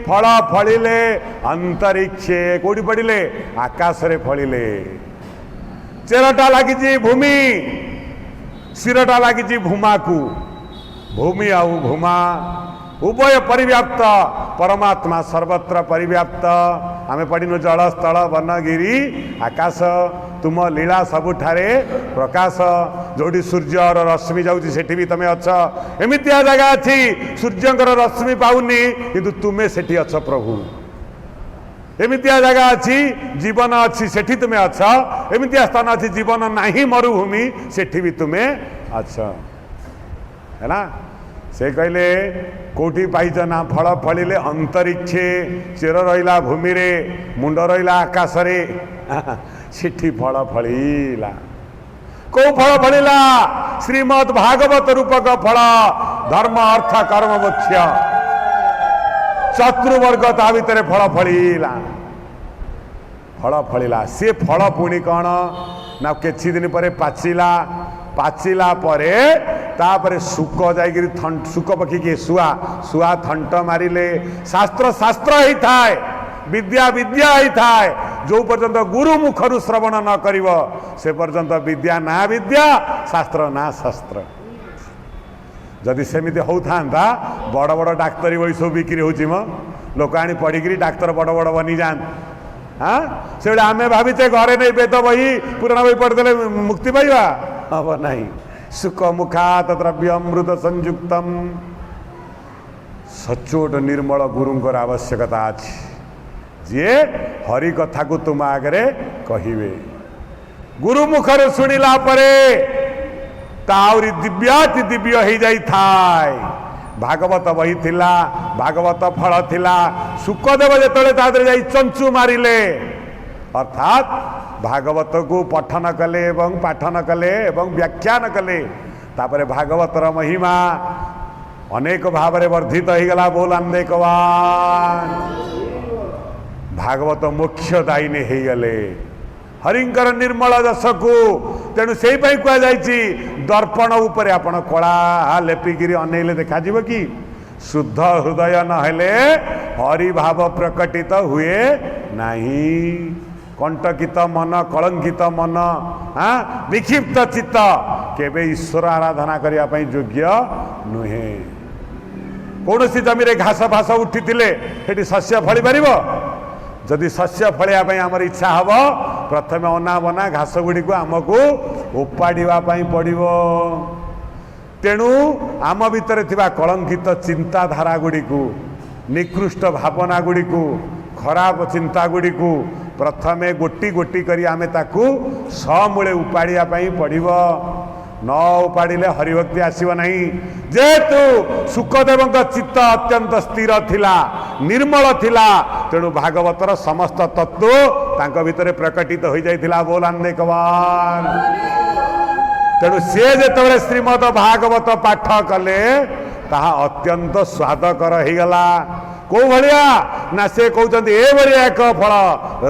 फल फलिले अंतरिक्षे कोडी पड़िले आकाश रे फलिले। चेरटा लागिची भूमि सिरटा लागिची भूमा को भूमि आउ भूमा उभय परिव्याप्त परमात्मा सर्वत्र परिव्याप्त आमे पढ़िनु जल स्थल वन गिरी आकाश तुम लीला सबुठारे प्रकाश जोड़ी सूर्यर रश्मि जाउची सेठी भी तमे अछ एमितिया जगह अछि सूर्यंकर रश्मि पाउनी किंतु तुमे सेठी अछ प्रभु एमितिया जगह अच्छी जीवन अच्छी सेठी तुम्हें अछ एमितिया स्थान अच्छी जीवन नहीं मरुभूमि सेठी भी तुम्हें अछ है ना से कहले कोठी पाइज ना फल फलिले अंतरिक्षे चेर रहिला भूमि रे मुंड रहिला आकाश रे सेठी फल फलिला को फल फलिला श्रीमद् भागवत रूपक फल धर्म अर्थ कर्म मोक्ष चतुर्वर्ग ता भितर फल फलिला सी फल पुणी कौन ना किछि दिन पर पाचिला पाचिला परे तापरे सुक जाइगिरी सुक पक्षी के सुआ सुआ थंट मारिले शास्त्र शास्त्र ही थाए विद्या विद्या ही थाए जो पर्यंत गुरु मुखरु श्रवण न करिव से पर्यंत विद्या ना विद्या शास्त्र ना शास्त्र जदि सेमिति होता बड़ बड़ डाक्तरी बही सब बिक्री होची मो लोक आनी पढ़ी डाक्तर बड़ बड़ बनी जान हाँ से आम भावीचे घरे नहीं वेद बही पुराण बही पढ़ीदे मुक्ति पाइबा हम ना सुख मुखात द्रव्य अमृत संयुक्तम सचोट निर्मल गुरुंकर आवश्यकता अच्छी जी हरि कथा को तुम आगे कहिबे गुरु मुखर शुणिला परे ताउरी दिव्याति दिव्य हो जाई थाए भागवत बही थिला भागवत फल थिला सुखदेव जेतले तादरे जाई चंचु मारिले अर्थात भागवत को पठन कले एवं पाठन कले एवं व्याख्यान कले तापरे भागवतर महिमा अनेक भाव में वर्धित हो गला बोल अनेकवान भागवत मुख्य दायिनी हो गले हरिंकर निर्मल जस को तेणु से कह दर्पण उपरे आपण कला लेपिकी अनेले देखा कि शुद्ध हृदय नहेले हरि भाव प्रकटित हुए नहीं कंटकित मन कलंकित मन हाँ विक्षिप्त चित्त केबे ईश्वर आराधना करने योग्य नुहे कौन सी जमी घास फास उठी थे शस्य फली पार जदि शस्य फलिया आमर इच्छा हम प्रथम अना बना घास गुड़ी को आमको उपाड़ा पड़ो तेणु आम भितर थिबा कलंकित चिंताधारा गुड़ी को निकृष्ट भावना गुड़ी को खराब चिंता गुड़ी को प्रथमे गोटी गोटी करी आमे ताकू समूले उपाड़िया पड़ो न उपाड़िले हरिभक्ति आसव नहीं जेहेतु सुखदेव चित्त अत्यंत स्थिर थिला निर्मल थिला तेणु भागवतर समस्त तत्व तांको भितर प्रकटित हो जाइथिला बोल अनेकवान तेणु से जेतबेले श्रीमद भागवत पाठ कले ताहा अत्यंत स्वादकर हो गला को भलिया ना से कहते ए भलिया एक फल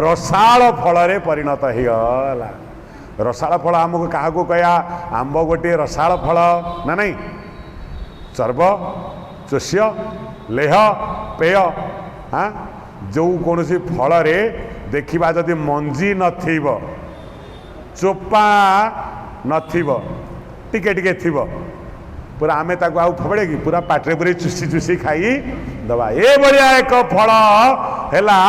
रसाल फल रे परिणत हो गला रसाल फल आमको क्या कह आंब गोटे रसाल फल ना नहीं चर्ब चोष्य लेह पेय हाँ जो कौन सी फल रे देखा जदि मंजी नथिब चोपा नथिब टिके टिके थिब पूरा आमे ताको आउ फबड़े कि पूरा पाटरे पूरे चुसी चुसी खाई दबा ए बढ़िया एक फल हैला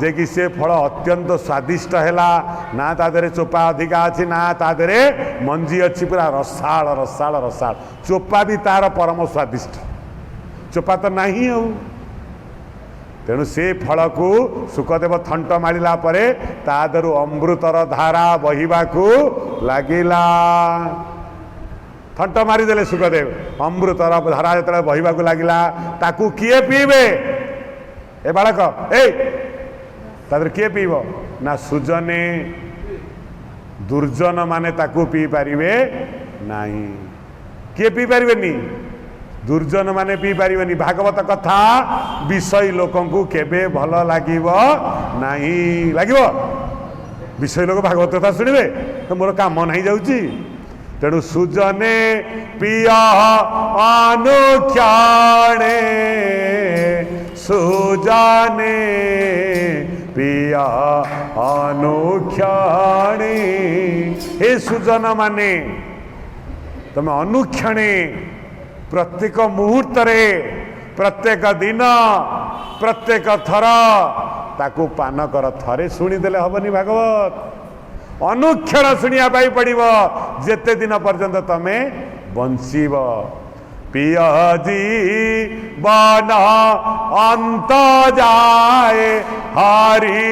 जे कि से फल अत्यंत स्वादिष्ट हैला ना ता देरे चोपा अधिका अछि ना ता देरे मंजी अछि पूरा रसाल रसाल रसाल चोपा भी तार परम स्वादिष्ट चोपा तो नहीं हो तेणु से फल को सुखदेव थंट मारिला परे ता देरु अमृतर धारा बहिबा को लागिला थंट मारिदेले सुखदेव अमृतर धारा जो बहिबा को लगिला ताकू किए पीबे ए बालक ए तादर किए पीब ना सुजने दुर्जन माने ताकू पी पारिबे नाही किए पी पारिबेनी दुर्जन माने पी पारिबेनी भागवत कथा विषय लोकन को केबे भल लागिबो नाही लागिबो विषय लोक भागवत कथा सुनिबे तो मोर काम नहीं जाउची तेणु सुजने पिया अनुक्षणे सुजने पिया अनुक्षणे हे सुजन माने तुम अनुक्षणे प्रत्येक मुहूर्त प्रत्येक दिन प्रत्येक थर ताकू पान कर थरे शुणीदेले हबनी भागवत अनुक्षण शुणिया पड़ो जेते दिन पर्यंत तमे बंचीब पियजी बन अंत जाए हरि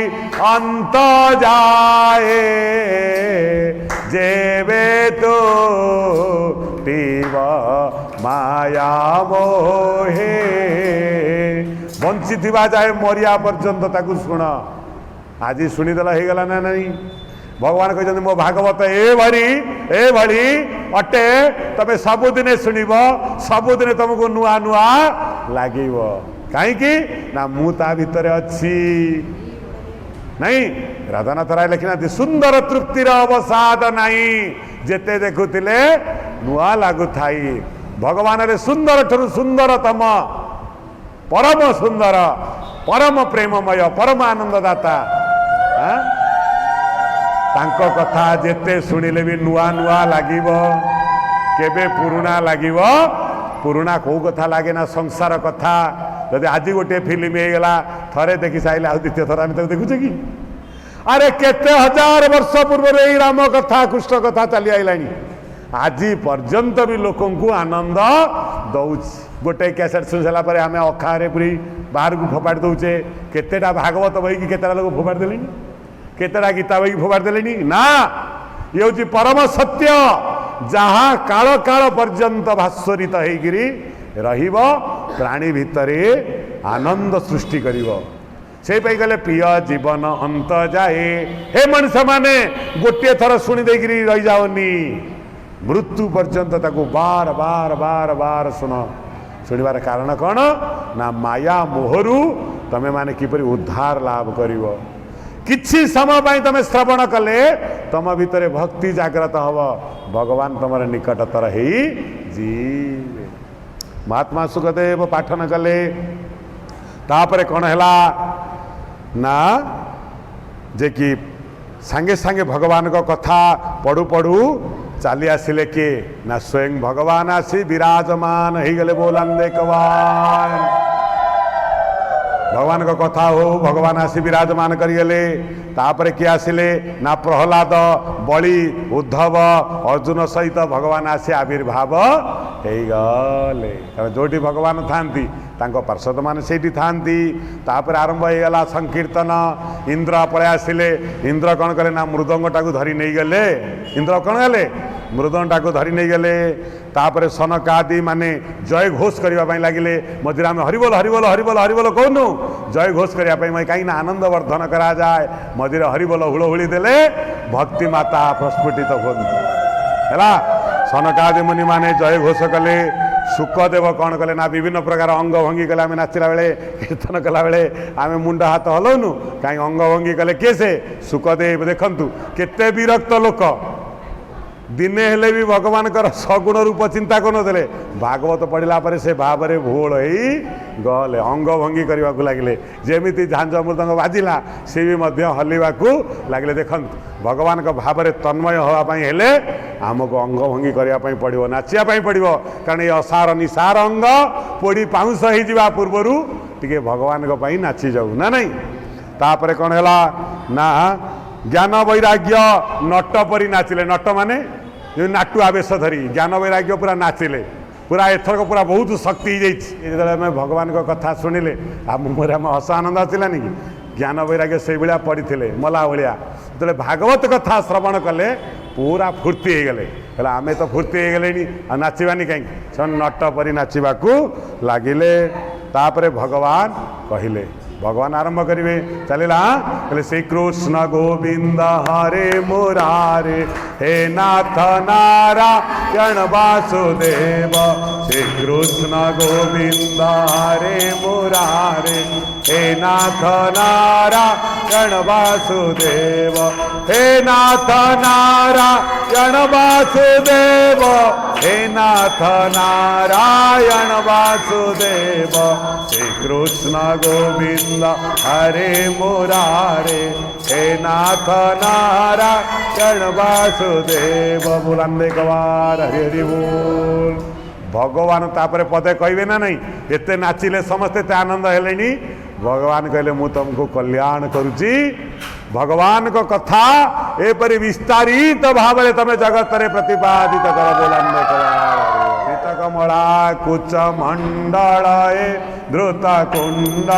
अंत जाए जेबे तो टीव माया मोहे बंची थिबा जाए मरिया पर्यंत ताकू शुण आज शुणीदेला हो गला ना नहीं भगवान कहते मो भागवत ए भली अटे तमे सबुदिने शुणिब सबुदिने तुमको नुआ नुआ लागिब कहीं ना मु ता भितर अच्छी नहीं राधानाथ राय लिखिना सुंदर तृप्तिर अवसाद नहीं जेते देखुतिले नुआ लागु थाई भगवान रे सुंदर ठरु सुंदरतम परम सुंदर परम प्रेममय परम आनंददाता तांको कथा जेते शुणिले भी नुआ नुआ लागिब केबे पुरुणा लागिब पुरुणा को कथा लागे ना संसार कथा जदि आज गोटे फिल्म हो गला थरे देखी साइले आ द्वितीय थर आम देखुचे कि अरे केते हजार वर्ष पूर्व यही राम कथा कृष्ण कथा चली आईलानी आज पर्यंत भी लोकों को आनंद दौच गोटे कैसेट शुणी सारा पर आम अखारे पूरी बाहर को फोपाड़ दौचे केतेटा भागवत बही कि केतेटा लोग फोपाड़ देले केतेटा गीता बही फोपाड़ देले ना ये हूँ परम सत्य जहाँ काल काल पर्यंत भास्वरित होगिरी रहिब प्राणी भितरे आनंद सृष्टि करिब से गले प्रिय जीवन अंत जाए हे मनुष्य माने गोटे थर शुणी देगिरी रही जाओनी मृत्यु पर्यंत ताको बार बार बार बार शुण शुणवार कारण कौन ना माया मोहरु तमे माने किपरि उद्धार लाभ करिवो किछि समय पाई तमे श्रवण कले तम भितरे भक्ति जागृत हब भगवान तमर निकटतर ही जीवे महात्मा सुखदेव पाठन कले तापरे कौन हैला ना जे कि सांगे सांगे भगवान को कथा पढ़ु पढ़ु चाली आसिले के ना स्वयं भगवान आसी विराजमान हो गले बोलंदे कवान भगवान को कथा हो भगवान आसी विराजमान करिगले तापरे किए आसिले ना प्रहलाद बलि उद्धव अर्जुन सहित भगवान आसी आविर्भाव हो गले जोटी भगवान थांती तांको पार्षद मान सेठी थांती तापर आरंभ हो गला संकीर्तन इंद्र पळे आसिले इंद्र कौन कले ना मृदंग टाकू धरी नहीं गले इंद्र कौन गले मृदंग टाकू धरी नहीं गले तापर सनक आदि माने जय घोष करने लगिले मझे आम हरिबोल हरिबोल हरिबोल हरिबोल कहूनु जय घोष करने कहीं आनंद वर्धन करा जाए मझे हरिबोल हुड़हुड़ी देले भक्ति माता प्रस्फुटित होला सनकादि मुनि माने जय घोष कले सुखदेव कौन कले ना विभिन्न प्रकार अंग भंगी कले आम नाचिला बेले कीर्तन कला बेले आम मुंड हाथ हलाउनु कहीं अंग भंगी कले किए से सुखदेव देखंतु केते विरक्त लोक दिने हेले भी भगवान कर सगुण रूप चिंता करनले भागवत पढ़ला पर से भाव में भोल ही गले अंग भंगी करने को लगिले जेमिति झांझ मृदंग बाजिला सी भी हलवा को लगिले देखंतु भगवान का भाव में तन्मय होगापाई हेले आमको अंग भंगी करने पड़ो नाचियापाई पड़ो कारण ये असार निसार अंग पोड़ी पाउंस हो पूर्वर टे भगवान को नाची जाऊ ना नहीं तापर कौन है ना ज्ञान वैराग्य नट परी नाचिले नट माने नाटु आवेश धरी ज्ञान वैराग्य पूरा नाचिले पूरा एथरक पूरा बहुत शक्ति हो भगवान को कथा शुणिले आम मुहर आम हस आनंद आसलानी कि ज्ञान वैराग्य से भाया पड़ी थे मला भाया जो भागवत कथा श्रवण कले पूरा फूर्ति हो गले आमे तो फूर्ति हो गले नाचवानी कहीं नट परी नाचवाक लगिले तापरे भगवान कहले भगवान आरंभ करेंगे चलेला कहले श्री कृष्ण गोविंद हरे मुरारे हे नाथ नारायण वासुदेव श्री कृष्ण गोविंद हरे मुरारे हे नाथ नारायण वासुदेव हे नाथ नारायण वासुदेव हे नाथ नारायण वासुदेव श्री कृष्ण गोविंद हरे मुरारे हे नाथ नारायण वासुदेव बुलंदे कवार हरि हरि बोल भगवान तापर पदे कहबे ना नहीं एते नाचिले समस्ते ते आनंद हेलेनी भगवान कहले मु तुमको कल्याण करुची भगवान को कथा एपरी विस्तारित भाव में तमे जगत रे प्रतिपादित कर बोलान्ने कमला कुच मंडल द्रुत कुंड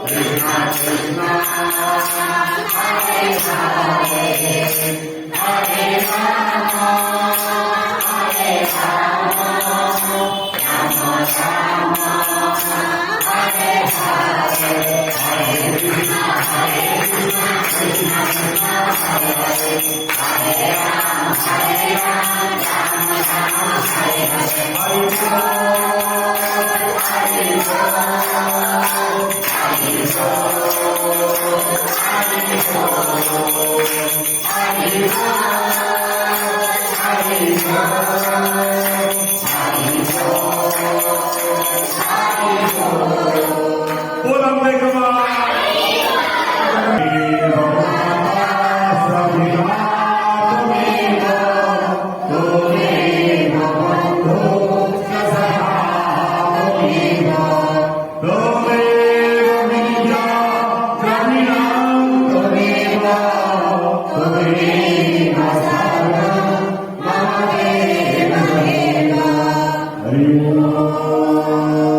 Krishna हरि ओम।